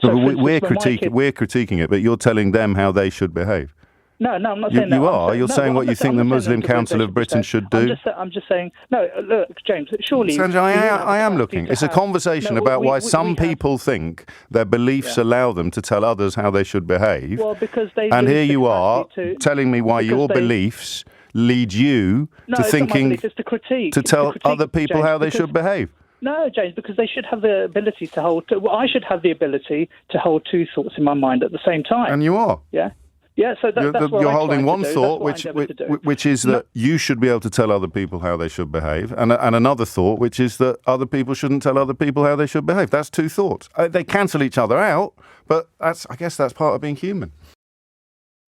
[SPEAKER 1] So we're critiquing it, but you're telling them how they should behave.
[SPEAKER 6] No, I'm not saying that.
[SPEAKER 1] You are. You're saying what you think the Muslim Council of Britain should do.
[SPEAKER 6] I'm just saying. No, look, James. Surely.
[SPEAKER 1] Sanjay, I am looking. It's a conversation about why some people think their beliefs allow them to tell others how they should behave.
[SPEAKER 6] Well, because they.
[SPEAKER 1] And here you are telling me why your beliefs lead you to thinking to tell other people how they should behave.
[SPEAKER 6] No, James, because they should have the ability to hold. I should have the ability to hold two thoughts in my mind at the same time.
[SPEAKER 1] And you are.
[SPEAKER 6] Yeah. Yeah. So that's what
[SPEAKER 1] you're holding one thought, which is that you should be able to tell other people how they should behave, and another thought, which is that other people shouldn't tell other people how they should behave. That's two thoughts. They cancel each other out, but I guess that's part of being human.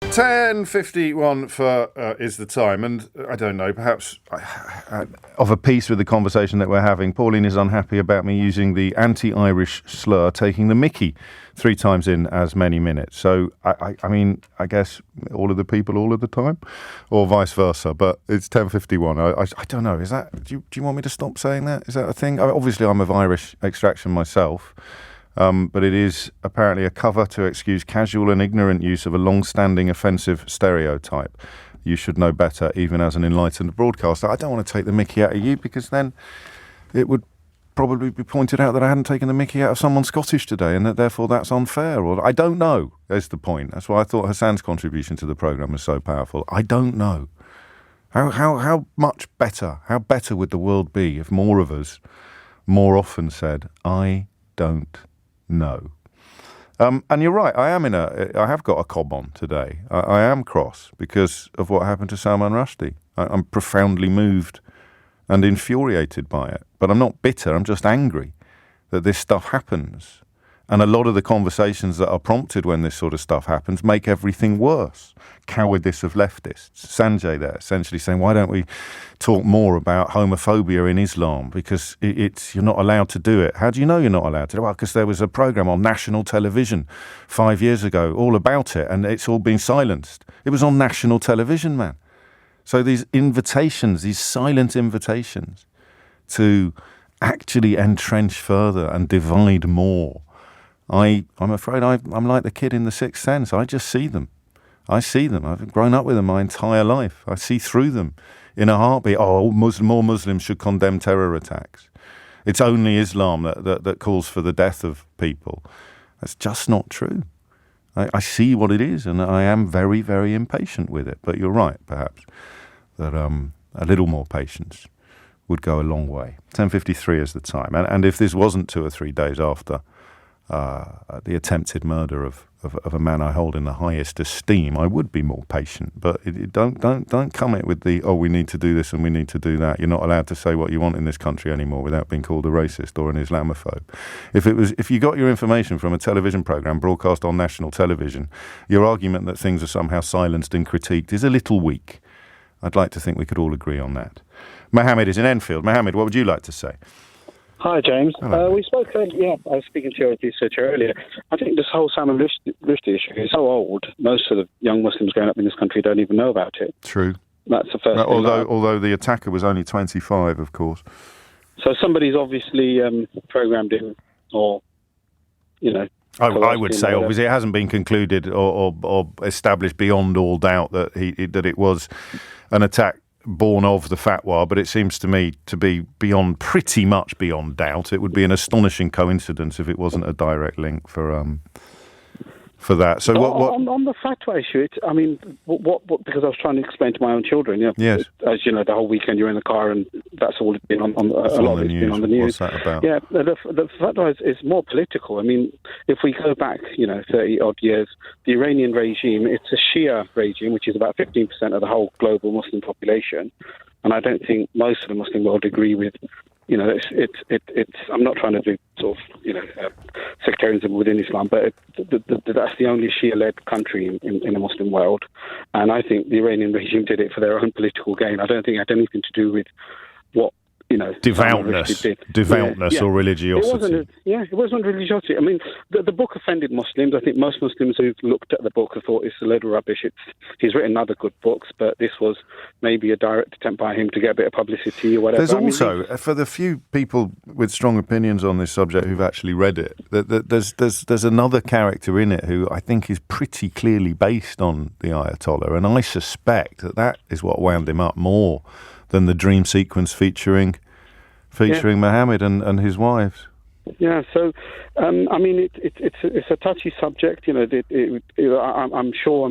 [SPEAKER 1] 10:51 is the time, and I don't know, perhaps of a piece with the conversation that we're having, Pauline is unhappy about me using the anti-Irish slur, taking the mickey 3 times in as many minutes. So, I mean, I guess all of the people all of the time, or vice versa, but it's 10:51. I don't know, is that, do you want me to stop saying that? Is that a thing? Obviously, I'm of Irish extraction myself. But it is apparently a cover to excuse casual and ignorant use of a long-standing offensive stereotype. You should know better, even as an enlightened broadcaster. I don't want to take the mickey out of you, because then it would probably be pointed out that I hadn't taken the mickey out of someone Scottish today, and that therefore that's unfair. Or I don't know, is the point. That's why I thought Hassan's contribution to the programme was so powerful. I don't know. How much better, how better would the world be if more of us more often said, I don't know. And you're right, I have got a cob on today. I am cross because of what happened to Salman Rushdie. I'm profoundly moved and infuriated by it. But I'm not bitter, I'm just angry that this stuff happens. And a lot of the conversations that are prompted when this sort of stuff happens make everything worse. Cowardice of leftists. Sanjay there essentially saying, why don't we talk more about homophobia in Islam? Because you're not allowed to do it. How do you know you're not allowed to do it? Well, because there was a programme on national television 5 years ago all about it, and it's all been silenced. It was on national television, man. So these invitations, these silent invitations to actually entrench further and divide more, I'm afraid I'm like the kid in The Sixth Sense. I just see them. I see them. I've grown up with them my entire life. I see through them in a heartbeat. Oh, more Muslims should condemn terror attacks. It's only Islam that calls for the death of people. That's just not true. I see what it is, and I am very, very impatient with it. But you're right, perhaps, that a little more patience would go a long way. 10:53 is the time. And if this wasn't 2 or 3 days after the attempted murder of a man I hold in the highest esteem, I would be more patient. But don't come it with the, we need to do this and we need to do that. You're not allowed to say what you want in this country anymore without being called a racist or an Islamophobe. If you got your information from a television programme broadcast on national television, your argument that things are somehow silenced and critiqued is a little weak. I'd like to think we could all agree on that. Mohammed is in Enfield. Mohammed, what would you like to say?
[SPEAKER 7] Hi, James. We spoke earlier. I was speaking to your researcher earlier. I think this whole Salman Rushdie issue is so old. Most of the young Muslims growing up in this country don't even know about it.
[SPEAKER 1] True.
[SPEAKER 7] That's the first thing.
[SPEAKER 1] Although the attacker was only 25, of course.
[SPEAKER 7] So somebody's obviously programmed him, or,
[SPEAKER 1] I would say, obviously, it hasn't been concluded or established beyond all doubt that it was an attack born of the fatwa, but it seems to me to be pretty much beyond doubt. It would be an astonishing coincidence if it wasn't a direct link for for that. So
[SPEAKER 7] on the fatwa issue, what because I was trying to explain to my own children,
[SPEAKER 1] yes,
[SPEAKER 7] as you know, the whole weekend you're in the car and that's all it's been on a lot of it's been on the news.
[SPEAKER 1] What's that about?
[SPEAKER 7] Yeah, the fatwa is more political. I mean, if we go back, 30 odd years, the Iranian regime, it's a Shia regime, which is about 15% of the whole global Muslim population, and I don't think most of the Muslim world agree with. It's. I'm not trying to do sort of, sectarianism within Islam, but that's the only Shia-led country in the Muslim world, and I think the Iranian regime did it for their own political gain. I don't think it had anything to do with what
[SPEAKER 1] devoutness or religiosity.
[SPEAKER 7] It wasn't religiosity. I mean, the book offended Muslims. I think most Muslims who've looked at the book have thought it's a load of rubbish. He's written other good books, but this was maybe a direct attempt by him to get a bit of publicity or whatever.
[SPEAKER 1] There's also, for the few people with strong opinions on this subject who've actually read it, there's another character in it who I think is pretty clearly based on the Ayatollah, and I suspect that is what wound him up more than the dream sequence featuring Mohammed and his wives.
[SPEAKER 7] Yeah, so it's a touchy subject. I'm sure.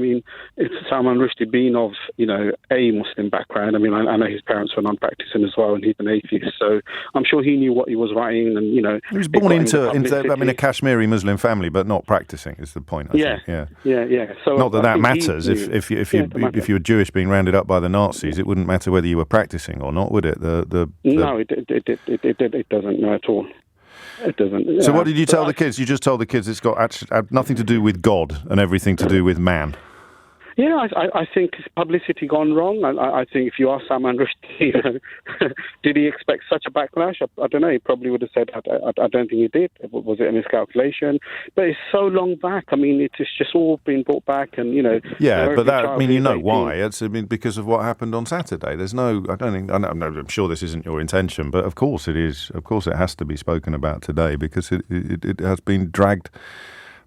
[SPEAKER 7] If Salman Rushdie being of a Muslim background, I know his parents were non-practicing as well, and he's an atheist. So I'm sure he knew what he was writing, and
[SPEAKER 1] he was born into a Kashmiri Muslim family, but not practicing is the point. I think.
[SPEAKER 7] Yeah. So
[SPEAKER 1] not that matters. If you were Jewish being rounded up by the Nazis, it wouldn't matter whether you were practicing or not, would it?
[SPEAKER 7] No, it doesn't. No, at all. It doesn't.
[SPEAKER 1] So what did you tell the kids? You just told the kids it's got had nothing to do with God and everything to do with man.
[SPEAKER 7] Yeah, I think publicity gone wrong. I think if you ask Salman Rushdie, did he expect such a backlash? I don't know. He probably would have said, I don't think he did. Was it a miscalculation? But it's so long back. It's just all been brought back, and
[SPEAKER 1] Yeah, but why? It's because of what happened on Saturday. There's no. I'm sure this isn't your intention, but of course it is. Of course it has to be spoken about today because it has been dragged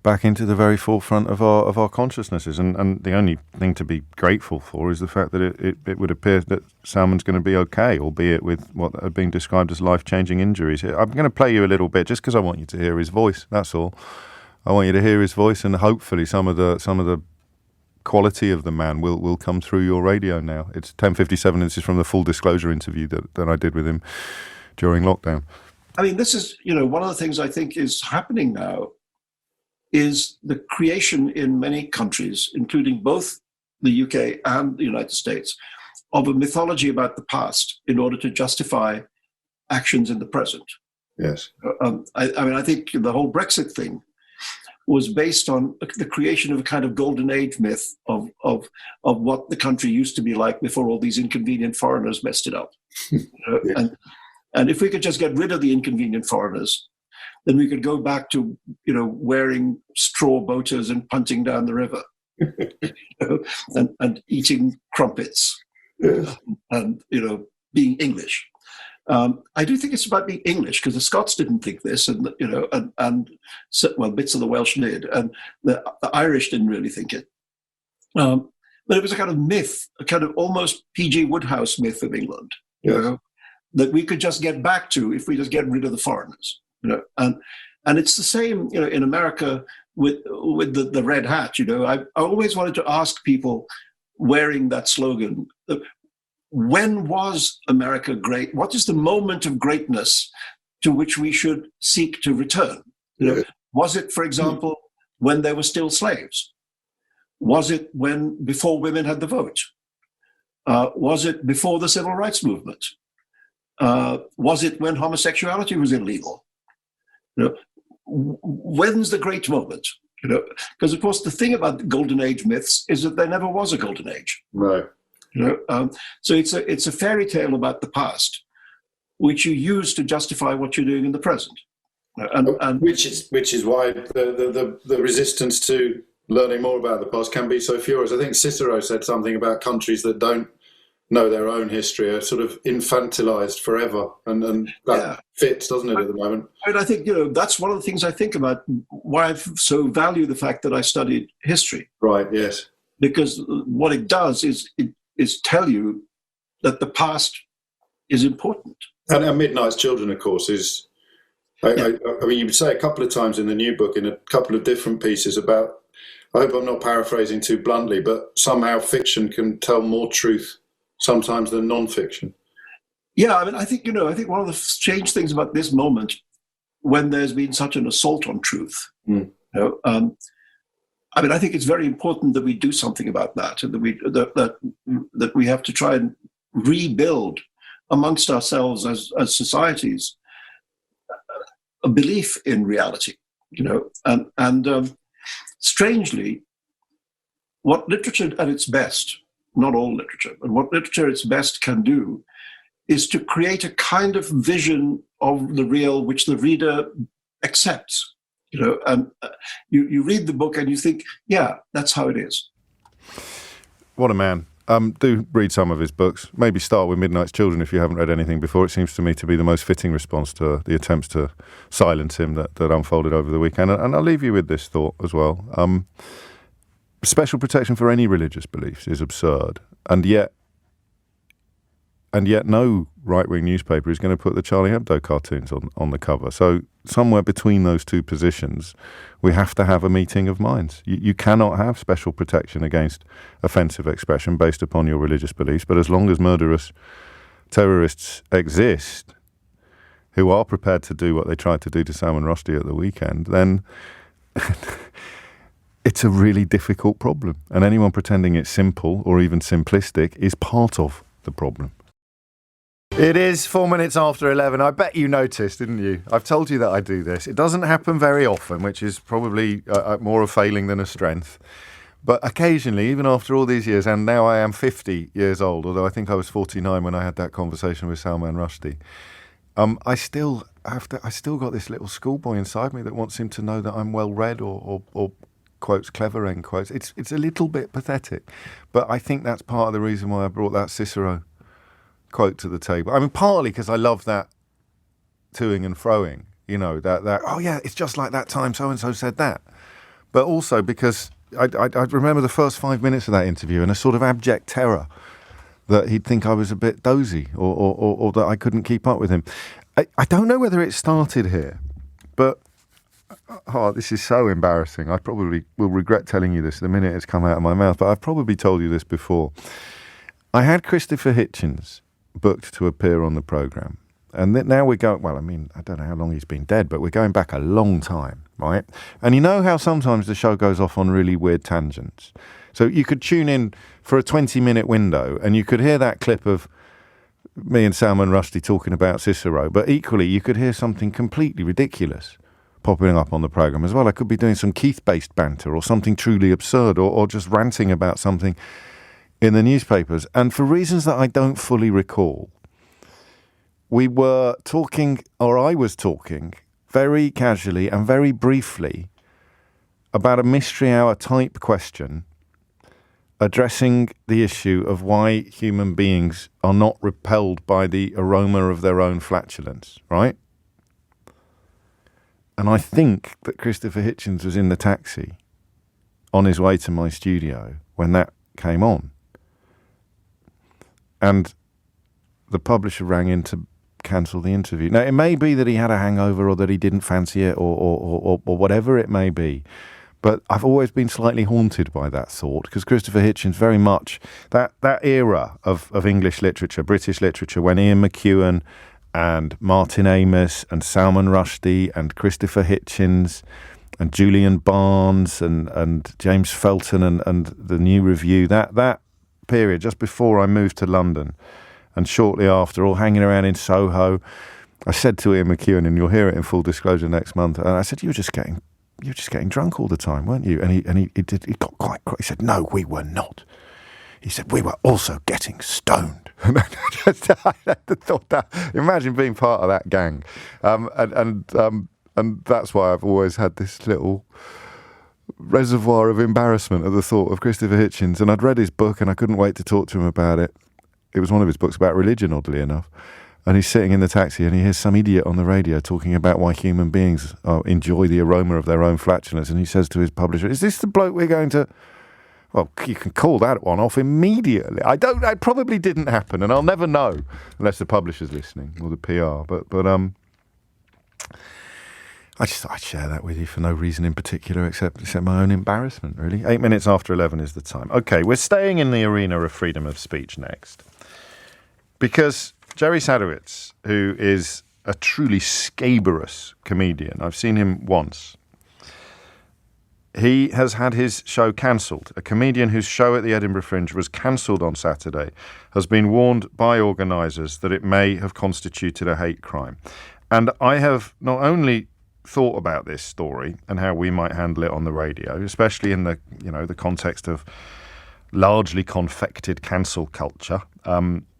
[SPEAKER 1] back into the very forefront of our consciousnesses, and the only thing to be grateful for is the fact that it would appear that Salman's going to be okay, albeit with what are being described as life-changing injuries. I'm going to play you a little bit just because I want you to hear his voice. That's all. I want you to hear his voice, and hopefully some of the quality of the man will come through your radio now. It's 10:57. This is from the full disclosure interview that I did with him during lockdown.
[SPEAKER 8] This is one of the things I think is happening now is the creation in many countries, including both the UK and the United States, of a mythology about the past in order to justify actions in the present.
[SPEAKER 1] Yes.
[SPEAKER 8] I think the whole Brexit thing was based on the creation of a kind of golden age myth of what the country used to be like before all these inconvenient foreigners messed it up.
[SPEAKER 1] Yes.
[SPEAKER 8] And if we could just get rid of the inconvenient foreigners, then we could go back to, wearing straw boaters and punting down the river, and eating crumpets, and being English. I do think it's about being English because the Scots didn't think this, and bits of the Welsh did, and the Irish didn't really think it. But it was a kind of myth, a kind of almost P.G. Wodehouse myth of England, that we could just get back to if we just get rid of the foreigners. And it's the same, in America with the red hat. I always wanted to ask people wearing that slogan, when was America great? What is the moment of greatness to which we should seek to return? Was it, for example, when there were still slaves? Was it before women had the vote? Was it before the civil rights movement? Was it when homosexuality was illegal? When's the great moment? Because of course the thing about the golden age myths is that there never was a golden age.
[SPEAKER 1] Right.
[SPEAKER 8] So it's a fairy tale about the past, which you use to justify what you're doing in the present. And
[SPEAKER 9] which is why the resistance to learning more about the past can be so furious. I think Cicero said something about countries that don't know their own history are sort of infantilized forever, and that fits, doesn't it, at the moment?
[SPEAKER 8] And I think that's one of the things I think about why I so value the fact that I studied history.
[SPEAKER 9] Right. Yes.
[SPEAKER 8] Because what it does is tell you that the past is important.
[SPEAKER 9] And Midnight's Children, of course, is. I mean, you would say a couple of times in the new book, in a couple of different pieces, about I hope I'm not paraphrasing too bluntly, but somehow fiction can tell more truth sometimes than non-fiction.
[SPEAKER 8] Yeah, I mean, I think one of the strange things about this moment, when there's been such an assault on truth, I mean, I think it's very important that we do something about that, and that we have to try and rebuild amongst ourselves as societies a belief in reality, and strangely, what literature at its best, not all literature, but what literature at its best can do is to create a kind of vision of the real which the reader accepts. And you read the book and you think, yeah, that's how it is.
[SPEAKER 1] What a man. Do read some of his books. Maybe start with Midnight's Children if you haven't read anything before. It seems to me to be the most fitting response to the attempts to silence him that unfolded over the weekend. And I'll leave you with this thought as well. Special protection for any religious beliefs is absurd. And yet no right-wing newspaper is going to put the Charlie Hebdo cartoons on the cover. So somewhere between those two positions, we have to have a meeting of minds. You cannot have special protection against offensive expression based upon your religious beliefs, but as long as murderous terrorists exist who are prepared to do what they tried to do to Salman Rushdie at the weekend, then it's a really difficult problem. And anyone pretending it's simple or even simplistic is part of the problem. It is 4 minutes after 11. I bet you noticed, didn't you? I've told you that I do this. It doesn't happen very often, which is probably more a failing than a strength. But occasionally, even after all these years, and now I am 50 years old, although I think I was 49 when I had that conversation with Salman Rushdie, I still got this little schoolboy inside me that wants him to know that I'm well-read or quotes clever, end quotes. It's a little bit pathetic. But I think that's part of the reason why I brought that Cicero quote to the table. I mean, partly because I love that toing and froing, that oh yeah, it's just like that time so-and-so said that. But also because I remember the first 5 minutes of that interview and a sort of abject terror that he'd think I was a bit dozy or that I couldn't keep up with him. I don't know whether it started here, but this is so embarrassing. I probably will regret telling you this the minute it's come out of my mouth, but I've probably told you this before. I had Christopher Hitchens booked to appear on the programme. And now we're going, well, I mean, I don't know how long he's been dead, but we're going back a long time, right? And you know how sometimes the show goes off on really weird tangents. So you could tune in for a 20-minute window and you could hear that clip of me and Salman Rushdie talking about Cicero, but equally you could hear something completely ridiculous popping up on the programme as well. I could be doing some Keith-based banter or something truly absurd or just ranting about something in the newspapers. And for reasons that I don't fully recall, we were talking, or I was talking, very casually and very briefly about a Mystery Hour type question addressing the issue of why human beings are not repelled by the aroma of their own flatulence, right? And I think that Christopher Hitchens was in the taxi on his way to my studio when that came on. And the publisher rang in to cancel the interview. Now, it may be that he had a hangover or that he didn't fancy it or whatever it may be. But I've always been slightly haunted by that thought because Christopher Hitchens very much, that era of English literature, British literature, when Ian McEwan and Martin Amis and Salman Rushdie and Christopher Hitchens and Julian Barnes and James Felton and the New Review, that period just before I moved to London and shortly after, all hanging around in Soho, I said to Ian McEwan, and you'll hear it in full disclosure next month, and I said, you were just getting drunk all the time, weren't you? And he got quite cross. He said, no, we were not. He said, we were also getting stoned. And I thought that, imagine being part of that gang. And that's why I've always had this little reservoir of embarrassment at the thought of Christopher Hitchens. And I'd read his book and I couldn't wait to talk to him about it. It was one of his books about religion, oddly enough. And he's sitting in the taxi and he hears some idiot on the radio talking about why human beings enjoy the aroma of their own flatulence. And he says to his publisher, is this the bloke we're going to... Well, you can call that one off immediately. It probably didn't happen, and I'll never know unless the publisher's listening or the PR. But I just thought I'd share that with you for no reason in particular except my own embarrassment, really. 8 minutes after 11 is the time. Okay, we're staying in the arena of freedom of speech next. Because Jerry Sadowitz, who is a truly scabrous comedian, I've seen him once, he has had his show cancelled. A comedian whose show at the Edinburgh Fringe was cancelled on Saturday has been warned by organisers that it may have constituted a hate crime. And I have not only thought about this story and how we might handle it on the radio, especially in the context of largely confected cancel culture,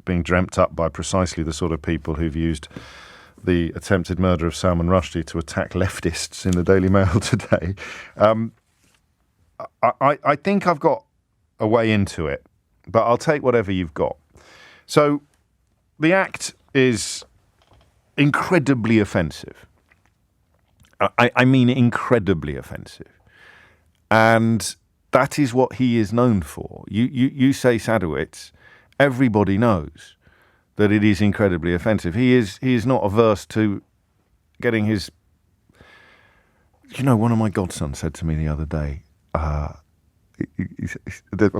[SPEAKER 1] being dreamt up by precisely the sort of people who've used the attempted murder of Salman Rushdie to attack leftists in the Daily Mail today. I think I've got a way into it, but I'll take whatever you've got. So the act is incredibly offensive. I mean incredibly offensive. And that is what he is known for. You say Sadowitz, everybody knows that it is incredibly offensive. He is not averse to getting his... one of my godsons said to me the other day, I've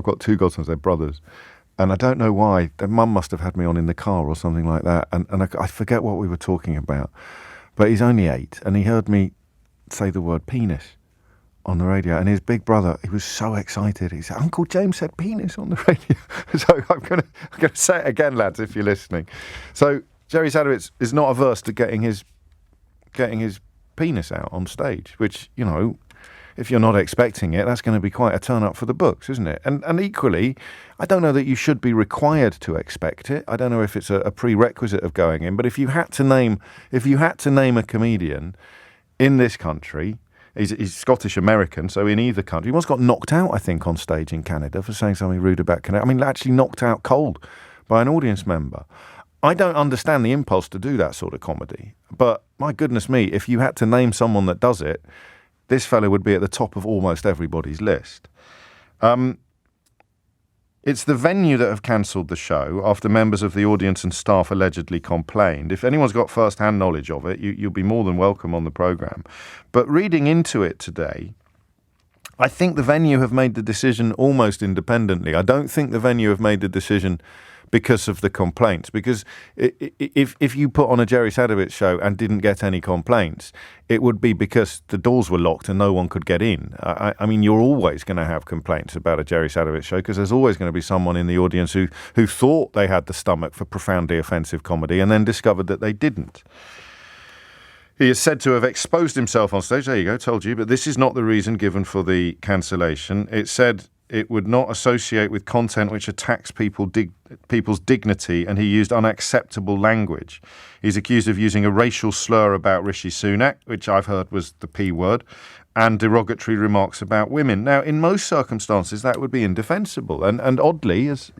[SPEAKER 1] got two godsons, they're brothers, and I don't know why, their mum must have had me on in the car or something like that, and I forget what we were talking about, but he's only 8, and he heard me say the word penis on the radio, and his big brother, he was so excited, he said, Uncle James said penis on the radio. So I'm gonna say it again, lads, if you're listening. So Jerry Sadowitz is not averse to getting his penis out on stage, which, if you're not expecting it, that's going to be quite a turn up for the books, isn't it? And equally, I don't know that you should be required to expect it. I don't know if it's a prerequisite of going in, but if you had to name a comedian in this country, he's Scottish American, so in either country, he once got knocked out, I think, on stage in Canada for saying something rude about Canada. I mean, actually knocked out cold by an audience member. I don't understand the impulse to do that sort of comedy, but my goodness me, if you had to name someone that does it, this fellow would be at the top of almost everybody's list. It's the venue that have cancelled the show after members of the audience and staff allegedly complained. If anyone's got first-hand knowledge of it, you'll be more than welcome on the programme. But reading into it today, I think the venue have made the decision almost independently. I don't think the venue have made the decision because of the complaints. Because if you put on a Jerry Sadowitz show and didn't get any complaints, it would be because the doors were locked and no one could get in. I mean, you're always going to have complaints about a Jerry Sadowitz show because there's always going to be someone in the audience who thought they had the stomach for profoundly offensive comedy and then discovered that they didn't. He is said to have exposed himself on stage. There you go, told you. But this is not the reason given for the cancellation. It said it would not associate with content which attacks people's dignity, and he used unacceptable language. He's accused of using a racial slur about Rishi Sunak, which I've heard was the P word, and derogatory remarks about women. Now, in most circumstances, that would be indefensible. And oddly, as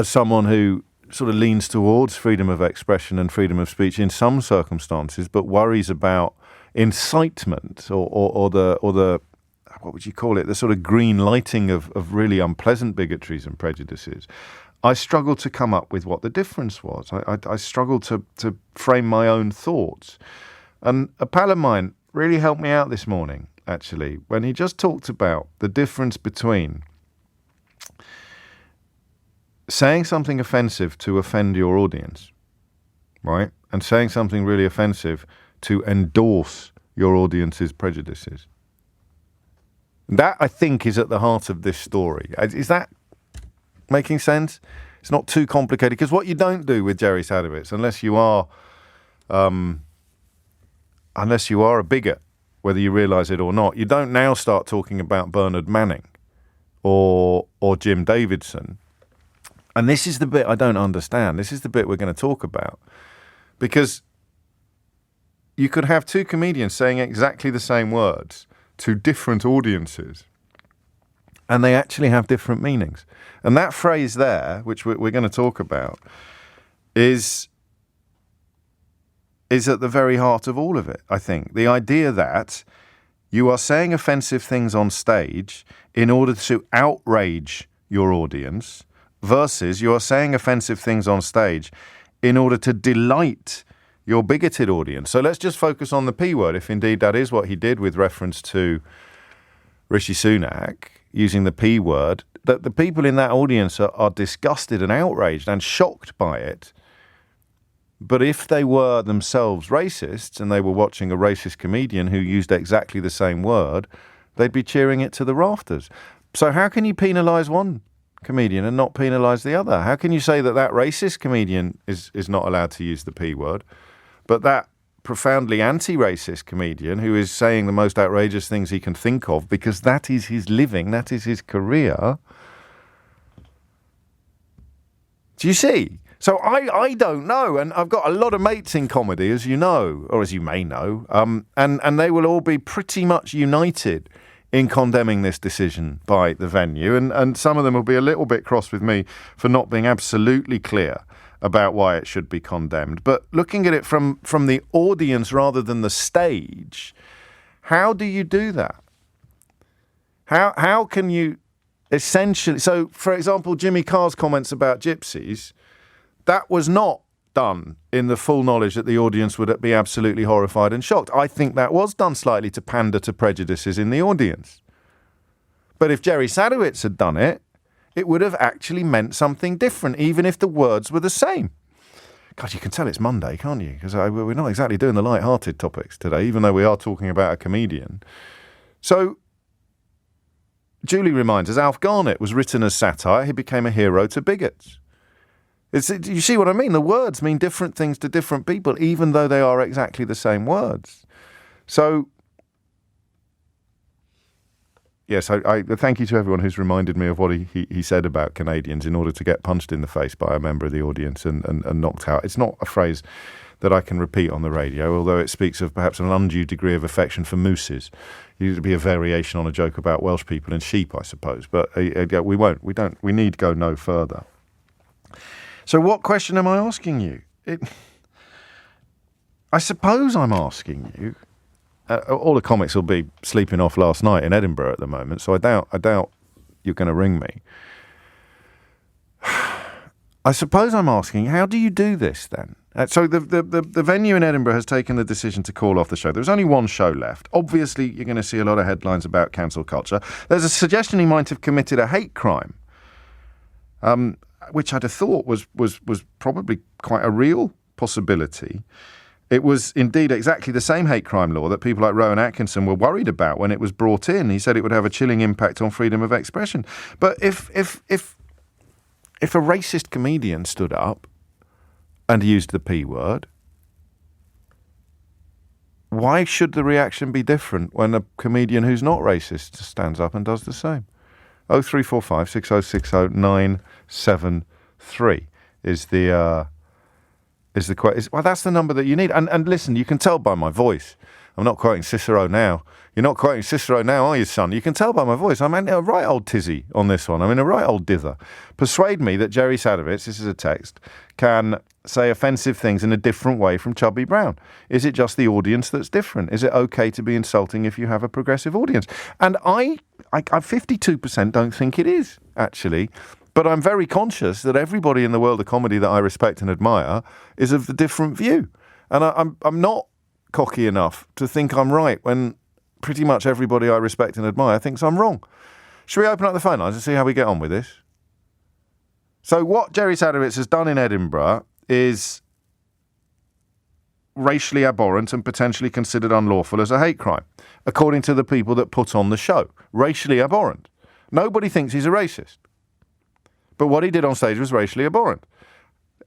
[SPEAKER 1] someone who sort of leans towards freedom of expression and freedom of speech in some circumstances, but worries about incitement or the what would you call it, the sort of green lighting of really unpleasant bigotries and prejudices, I struggled to come up with what the difference was. I struggled to frame my own thoughts. And a pal of mine really helped me out this morning, actually, when he just talked about the difference between saying something offensive to offend your audience, right, and saying something really offensive to endorse your audience's prejudices. That, I think, is at the heart of this story. Is that making sense? It's not too complicated, because what you don't do with Jerry Sadowitz, unless you are a bigot, whether you realise it or not, you don't now start talking about Bernard Manning or Jim Davidson. And this is the bit I don't understand. This is the bit we're going to talk about. Because you could have two comedians saying exactly the same words to different audiences, and they actually have different meanings. And that phrase there, which we're going to talk about, is at the very heart of all of it, I think. The idea that you are saying offensive things on stage in order to outrage your audience versus you are saying offensive things on stage in order to delight your bigoted audience. So let's just focus on the P word, if indeed that is what he did with reference to Rishi Sunak, using the P word, that the people in that audience are disgusted and outraged and shocked by it. But if they were themselves racists and they were watching a racist comedian who used exactly the same word, they'd be cheering it to the rafters. So how can you penalise one comedian and not penalise the other? How can you say that that racist comedian is not allowed to use the P word, but that profoundly anti-racist comedian who is saying the most outrageous things he can think of, because that is his living, that is his career? Do you see? So I don't know, and I've got a lot of mates in comedy, as you know, or as you may know, and they will all be pretty much united in condemning this decision by the venue, and some of them will be a little bit cross with me for not being absolutely clear about why it should be condemned. But looking at it from the audience rather than the stage, how do you do that? How can you essentially... So, for example, Jimmy Carr's comments about gypsies, that was not done in the full knowledge that the audience would be absolutely horrified and shocked. I think that was done slightly to pander to prejudices in the audience. But if Jerry Sadowitz had done it, it would have actually meant something different, even if the words were the same. God, you can tell it's Monday, can't you? Because we're not exactly doing the light-hearted topics today, even though we are talking about a comedian. So, Julie reminds us, Alf Garnett was written as satire. He became a hero to bigots. You see what I mean? The words mean different things to different people, even though they are exactly the same words. So, yes, I thank you to everyone who's reminded me of what he said about Canadians in order to get punched in the face by a member of the audience and knocked out. It's not a phrase that I can repeat on the radio, although it speaks of perhaps an undue degree of affection for mooses. It would be a variation on a joke about Welsh people and sheep, I suppose. But we need go no further. So what question am I asking you? I suppose I'm asking you. All the comics will be sleeping off last night in Edinburgh at the moment, so I doubt you're going to ring me. I suppose I'm asking, how do you do this then? So the venue in Edinburgh has taken the decision to call off the show. There's only one show left. Obviously, you're going to see a lot of headlines about cancel culture. There's a suggestion he might have committed a hate crime, which I'd have thought was probably quite a real possibility. It was indeed exactly the same hate crime law that people like Rowan Atkinson were worried about when it was brought in. He said it would have a chilling impact on freedom of expression. But if a racist comedian stood up and used the P word, why should the reaction be different when a comedian who's not racist stands up and does the same? 0345 6060 973 is the question. Well, that's the number that you need. And listen, you can tell by my voice. I'm not quoting Cicero now. You're not quoting Cicero now, are you, son? You can tell by my voice. I'm in a right old tizzy on this one. I'm in a right old dither. Persuade me that Jerry Sadowitz, this is a text, can say offensive things in a different way from Chubby Brown. Is it just the audience that's different? Is it okay to be insulting if you have a progressive audience? And I 52% don't think it is, actually. But I'm very conscious that everybody in the world of comedy that I respect and admire is of the different view. And I'm not cocky enough to think I'm right when pretty much everybody I respect and admire thinks I'm wrong. Should we open up the phone lines and see how we get on with this? So what Jerry Sadowitz has done in Edinburgh is racially abhorrent and potentially considered unlawful as a hate crime, according to the people that put on the show. Racially abhorrent. Nobody thinks he's a racist. But what he did on stage was racially abhorrent.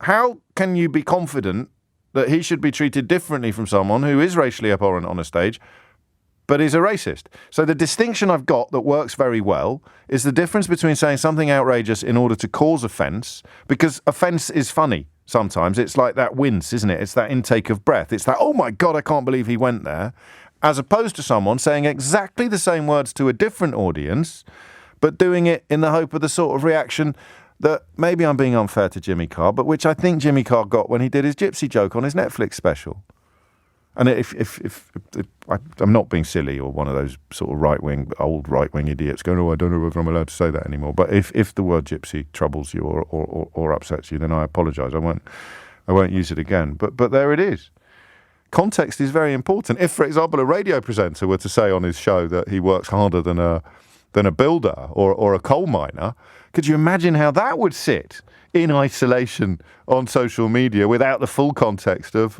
[SPEAKER 1] How can you be confident that he should be treated differently from someone who is racially abhorrent on a stage, but is a racist? So the distinction I've got that works very well is the difference between saying something outrageous in order to cause offence, because offence is funny sometimes. It's like that wince, isn't it? It's that intake of breath. It's that, oh my God, I can't believe he went there, as opposed to someone saying exactly the same words to a different audience, but doing it in the hope of the sort of reaction that maybe I'm being unfair to Jimmy Carr, but which I think Jimmy Carr got when he did his gypsy joke on his Netflix special. And if I'm not being silly or one of those sort of old right-wing idiots going, oh, I don't know whether I'm allowed to say that anymore. But if the word gypsy troubles you or upsets you, then I apologise. I won't use it again. But there it is. context is very important. If, for example, a radio presenter were to say on his show that he works harder than a builder or a coal miner, could you imagine how that would sit in isolation on social media without the full context of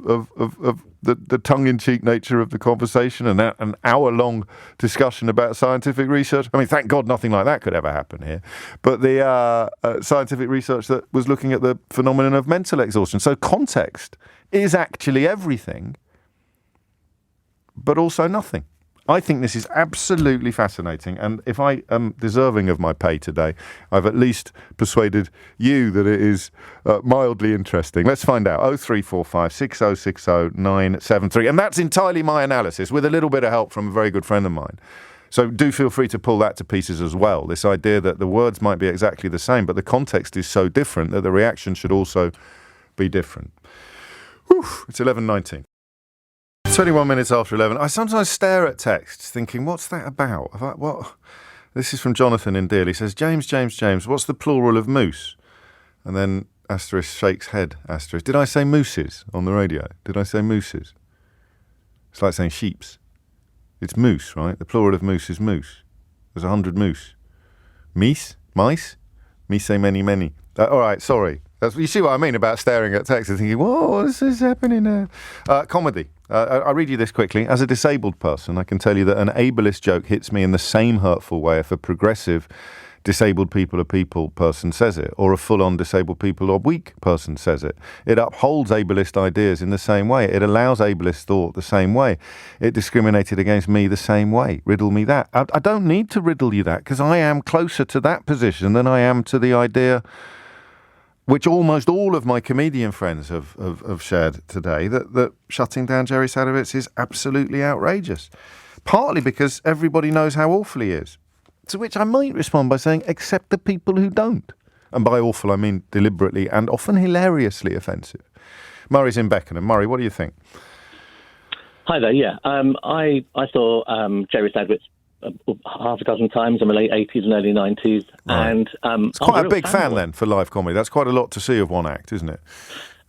[SPEAKER 1] the tongue-in-cheek nature of the conversation and an hour-long discussion about scientific research? I mean, thank God nothing like that could ever happen here. But the scientific research that was looking at the phenomenon of mental exhaustion. So context is actually everything, but also nothing. I think this is absolutely fascinating, and if I am deserving of my pay today, I've at least persuaded you that it is mildly interesting. Let's find out. 0345 6060 973. And that's entirely my analysis, with a little bit of help from a very good friend of mine. So do feel free to pull that to pieces as well. This idea that the words might be exactly the same, but the context is so different that the reaction should also be different. Whew, it's 11:19. 21 minutes after 11. I sometimes stare at texts thinking, what's that about? What? This is from Jonathan in Deal. He says, James, what's the plural of moose? And then asterisk shakes head, asterisk. Did I say mooses on the radio? Did I say mooses? It's like saying sheeps. It's moose, right? The plural of moose is moose. There's 100 moose. Meese? Mice? Me say many. All right, sorry. You see what I mean about staring at text and thinking, whoa, what is happening now? Comedy. I'll read you this quickly. As a disabled person, I can tell you that an ableist joke hits me in the same hurtful way if a progressive disabled people are people person says it, or a full-on disabled people or weak person says it. It upholds ableist ideas in the same way. It allows ableist thought the same way. It discriminated against me the same way. Riddle me that. I don't need to riddle you that, because I am closer to that position than I am to the idea which almost all of my comedian friends have shared today, that shutting down Jerry Sadowitz is absolutely outrageous. Partly because everybody knows how awful he is. To which I might respond by saying, except the people who don't. And by awful, I mean deliberately and often hilariously offensive. Murray's in Beckenham. Murray, what do you think?
[SPEAKER 10] Hi there, yeah. I saw Jerry Sadowitz half a dozen times in the late 80s and early 90s. Right. And
[SPEAKER 1] it's quite a big fan then for live comedy. That's quite a lot to see of one act, isn't it?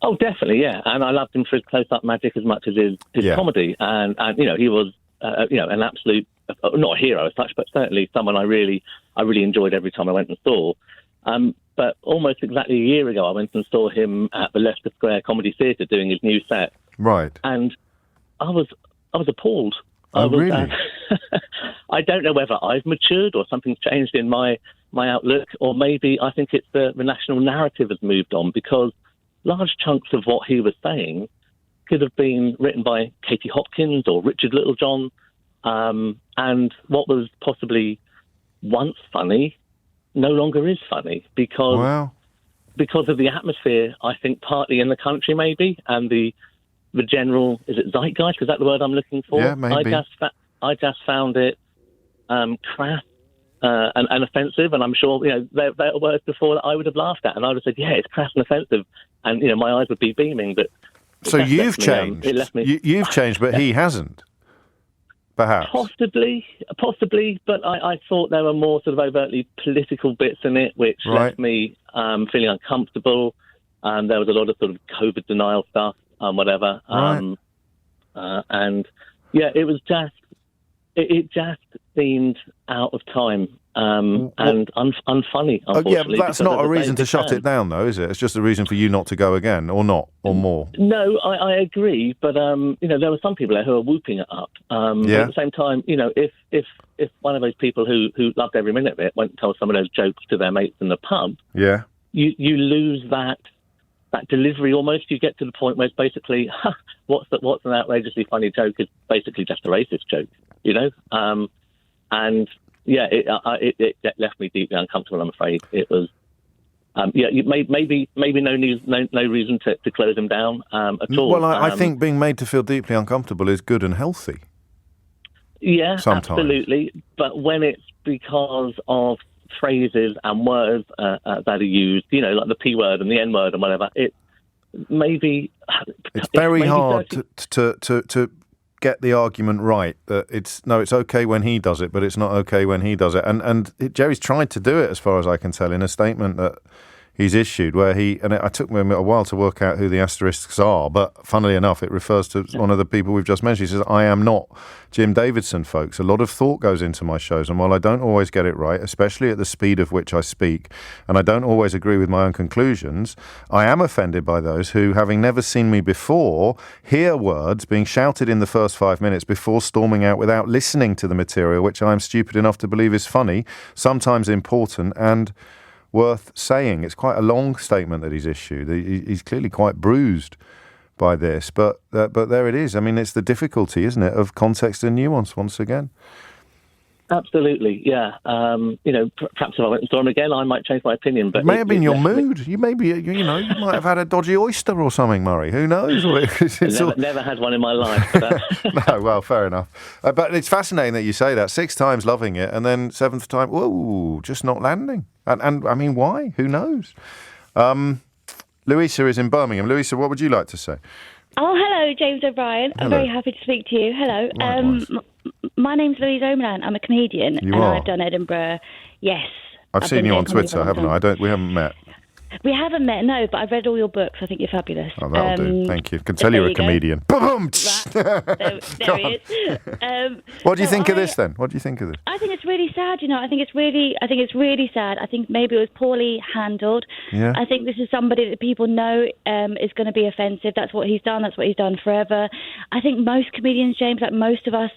[SPEAKER 10] Oh, definitely, yeah. And I loved him for his close-up magic as much as his comedy. And he was, an absolute, not a hero as such, but certainly someone I really enjoyed every time I went and saw. But almost exactly a year ago, I went and saw him at the Leicester Square Comedy Theatre doing his new set.
[SPEAKER 1] Right.
[SPEAKER 10] And I was appalled.
[SPEAKER 1] Really?
[SPEAKER 10] I don't know whether I've matured or something's changed in my outlook, or maybe I think it's the national narrative has moved on, because large chunks of what he was saying could have been written by Katie Hopkins or Richard Littlejohn, and what was possibly once funny no longer is funny because of the atmosphere, I think, partly in the country maybe, and the general, is it zeitgeist? Is that the word I'm looking for?
[SPEAKER 1] Yeah, maybe.
[SPEAKER 10] I just found it crass and offensive, and I'm sure there were words before that I would have laughed at, and I would have said, yeah, it's crass and offensive, and my eyes would be beaming. But
[SPEAKER 1] so you've changed. It left me. You've changed, but he hasn't. Perhaps.
[SPEAKER 10] Possibly, but I thought there were more sort of overtly political bits in it, which left me feeling uncomfortable. There was a lot of sort of COVID denial stuff, whatever.
[SPEAKER 1] Right.
[SPEAKER 10] And yeah, it was just, it just seemed out of time and unfunny, unfortunately.
[SPEAKER 1] Yeah, but that's not a reason to shut it down, though, is it? It's just a reason for you not to go again, or not, or more.
[SPEAKER 10] No, I agree, but there were some people there who were whooping it up. But at the same time, if one of those people who loved every minute of it went and told some of those jokes to their mates in the pub, you lose that delivery almost. You get to the point where it's basically, what's an outrageously funny joke is basically just a racist joke, and yeah, it left me deeply uncomfortable. I'm afraid it was. Maybe no reason to close him down at all.
[SPEAKER 1] Well, I think being made to feel deeply uncomfortable is good and healthy.
[SPEAKER 10] Yeah,
[SPEAKER 1] sometimes.
[SPEAKER 10] Absolutely. But when it's because of phrases and words that are used, like the P word and the N word and whatever, it's
[SPEAKER 1] very hard to get the argument right that it's okay when he does it, but it's not okay when he does it. And Jerry's tried to do it, as far as I can tell, in a statement that he's issued, where it took me a while to work out who the asterisks are, but funnily enough, it refers to one of the people we've just mentioned. He says, I am not Jim Davidson, folks. A lot of thought goes into my shows, and while I don't always get it right, especially at the speed of which I speak, and I don't always agree with my own conclusions, I am offended by those who, having never seen me before, hear words being shouted in the first 5 minutes before storming out without listening to the material, which I am stupid enough to believe is funny, sometimes important, and worth saying. It's quite a long statement that he's issued. He's clearly quite bruised by this, but there it is. I mean, it's the difficulty, isn't it, of context and nuance once again.
[SPEAKER 10] Absolutely, yeah. Perhaps if I went and saw him again, I might change my opinion. But
[SPEAKER 1] it may have been your mood. You might have had a dodgy oyster or something, Murray. Who knows?
[SPEAKER 10] Never had one in my life. But
[SPEAKER 1] no, well, fair enough. But it's fascinating that you say that. 6 times loving it, and then 7th time, whoa, just not landing. And I mean, why? Who knows? Louisa is in Birmingham. Louisa, what would you like to say?
[SPEAKER 11] Oh, hello, James O'Brien.
[SPEAKER 1] Hello.
[SPEAKER 11] I'm very happy to speak to you. Hello. My name's Louise Omerland. I'm a comedian.
[SPEAKER 1] You are?
[SPEAKER 11] I've done Edinburgh. Yes.
[SPEAKER 1] I've seen you on Twitter, haven't I? We haven't met.
[SPEAKER 11] We haven't met, no, but I've read all your books. I think you're fabulous.
[SPEAKER 1] Oh, that'll do. Thank you. Can tell you're a comedian. Boom!
[SPEAKER 11] There he is.
[SPEAKER 1] What do you think of this, then? What do you think of this?
[SPEAKER 11] I think it's really sad, I think it's really sad. I think maybe it was poorly handled.
[SPEAKER 1] Yeah.
[SPEAKER 11] I think this is somebody that people know is going to be offensive. That's what he's done. That's what he's done forever. I think most comedians, James, like most of us,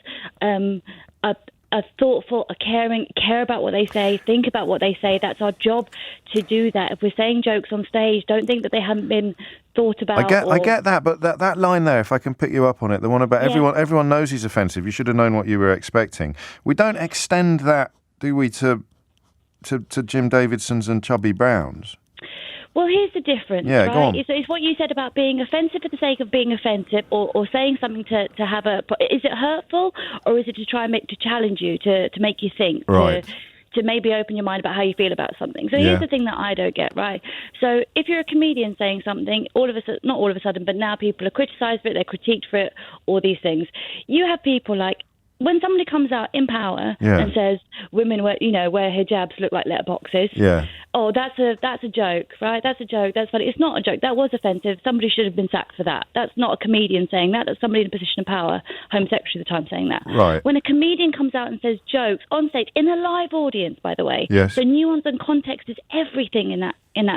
[SPEAKER 11] are thoughtful, are caring, care about what they say, think about what they say. That's our job to do that. If we're saying jokes on stage, don't think that they haven't been thought about.
[SPEAKER 1] I get that, but that line there, if I can pick you up on it, the one about everyone knows he's offensive. You should have known what you were expecting. We don't extend that, do we, to Jim Davidson's and Chubby Brown's?
[SPEAKER 11] Well, here's the difference,
[SPEAKER 1] yeah,
[SPEAKER 11] right?
[SPEAKER 1] Go on.
[SPEAKER 11] It's what you said about being offensive for the sake of being offensive, or saying something to have a... Is it hurtful, or is it to try and to challenge you, to make you think,
[SPEAKER 1] right,
[SPEAKER 11] to maybe open your mind about how you feel about something? So here's the thing that I don't get, right? So if you're a comedian saying something, not all of a sudden, but now people are criticised for it, they're critiqued for it, all these things. You have people like... When somebody comes out in power and says women wear hijabs look like letterboxes, oh, that's a joke, right? That's a joke. That's funny. It's not a joke. That was offensive. Somebody should have been sacked for that. That's not a comedian saying that. That's somebody in a position of power, Home Secretary at the time, saying that.
[SPEAKER 1] Right.
[SPEAKER 11] When a comedian comes out and says jokes on stage in a live audience, by the way, so nuance and context is everything in that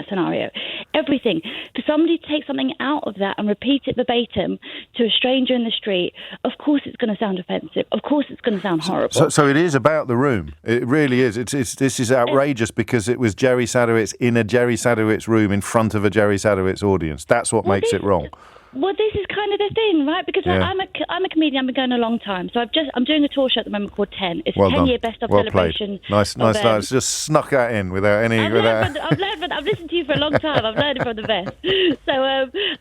[SPEAKER 11] scenario. Everything. For somebody to take something out of that and repeat it verbatim to a stranger in the street, of course it's going to sound offensive. Of course it's going to sound horrible.
[SPEAKER 1] So it is about the room. It really is. This is outrageous because it was Jerry Sadowitz in a Jerry Sadowitz room in front of a Jerry Sadowitz audience. That's what makes it wrong.
[SPEAKER 11] Well, this is kind of the thing, right? Because I'm a comedian. I've been going a long time. So I'm doing a tour show at the moment called 10. It's a 10-year best of celebration.
[SPEAKER 1] Nice. Just snuck that in without any.
[SPEAKER 11] I've listened to you for a long time. I've learned it from the best. So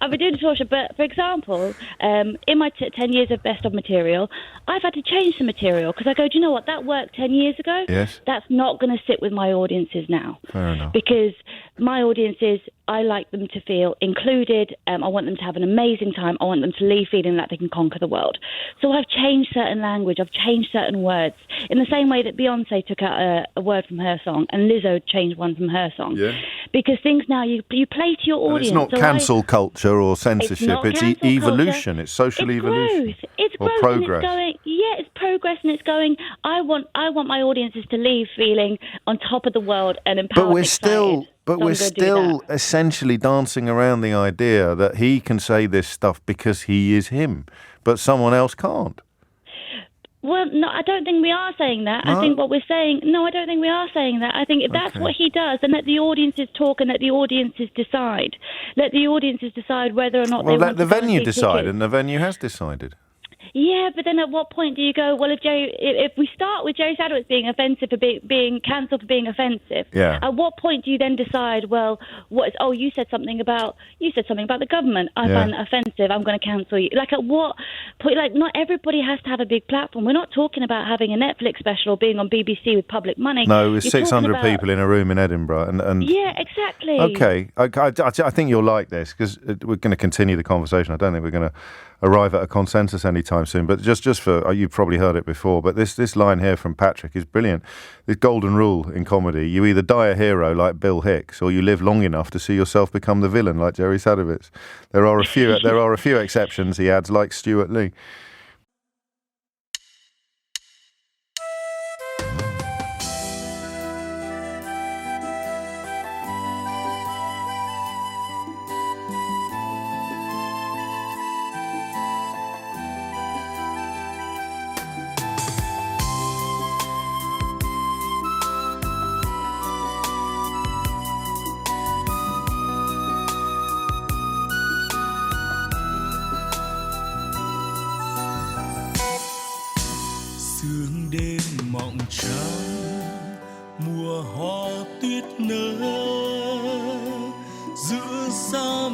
[SPEAKER 11] I've been doing a tour show. But for example, in my 10 years of best of material, I've had to change some material because I go, do you know what? That worked 10 years ago.
[SPEAKER 1] Yes.
[SPEAKER 11] That's not going to sit with my audiences now.
[SPEAKER 1] Fair enough.
[SPEAKER 11] Because my audiences, I like them to feel included. I want them to have an amazing time. I want them to leave feeling that they can conquer the world. So I've changed certain language. I've changed certain words. In the same way that Beyonce took out a word from her song and Lizzo changed one from her song. Yeah. Because things now, you play to your audience.
[SPEAKER 1] And it's not cancel culture or censorship. It's evolution. Culture. It's social evolution.
[SPEAKER 11] Growth. It's growth.
[SPEAKER 1] Progress.
[SPEAKER 11] It's progress, and it's going, I want my audiences to leave feeling on top of the world and empowered.
[SPEAKER 1] But we're still essentially dancing around the idea that he can say this stuff because he is him, but someone else can't.
[SPEAKER 11] Well, no, I don't think we are saying that. No? I think what we're saying... No, I don't think we are saying that. I think if that's what he does, then let the audiences talk and let the audiences decide. Let the audiences decide whether or not they want to...
[SPEAKER 1] Well, let the venue decide, and the venue has decided.
[SPEAKER 11] Yeah, but then at what point do you go, well, if we start with Jerry Sadowitz being offensive for being cancelled for being offensive, at what point do you then decide, well, you said something about the government. I find that offensive. I'm going to cancel you. Like at what point? Like not everybody has to have a big platform. We're not talking about having a Netflix special or being on BBC with public money.
[SPEAKER 1] No, with 600 people in a room in Edinburgh. And
[SPEAKER 11] yeah, exactly.
[SPEAKER 1] Okay, I think you'll like this because we're going to continue the conversation. I don't think we're going to arrive at a consensus anytime anytime soon. But just for you've probably heard it before. But this line here from Patrick is brilliant. The golden rule in comedy: you either die a hero like Bill Hicks, or you live long enough to see yourself become the villain like Jerry Sadowitz. There are a few exceptions. He adds, like Stuart Lee.
[SPEAKER 12] sương đêm mộng trắng mùa hoa tuyết nở giữa xa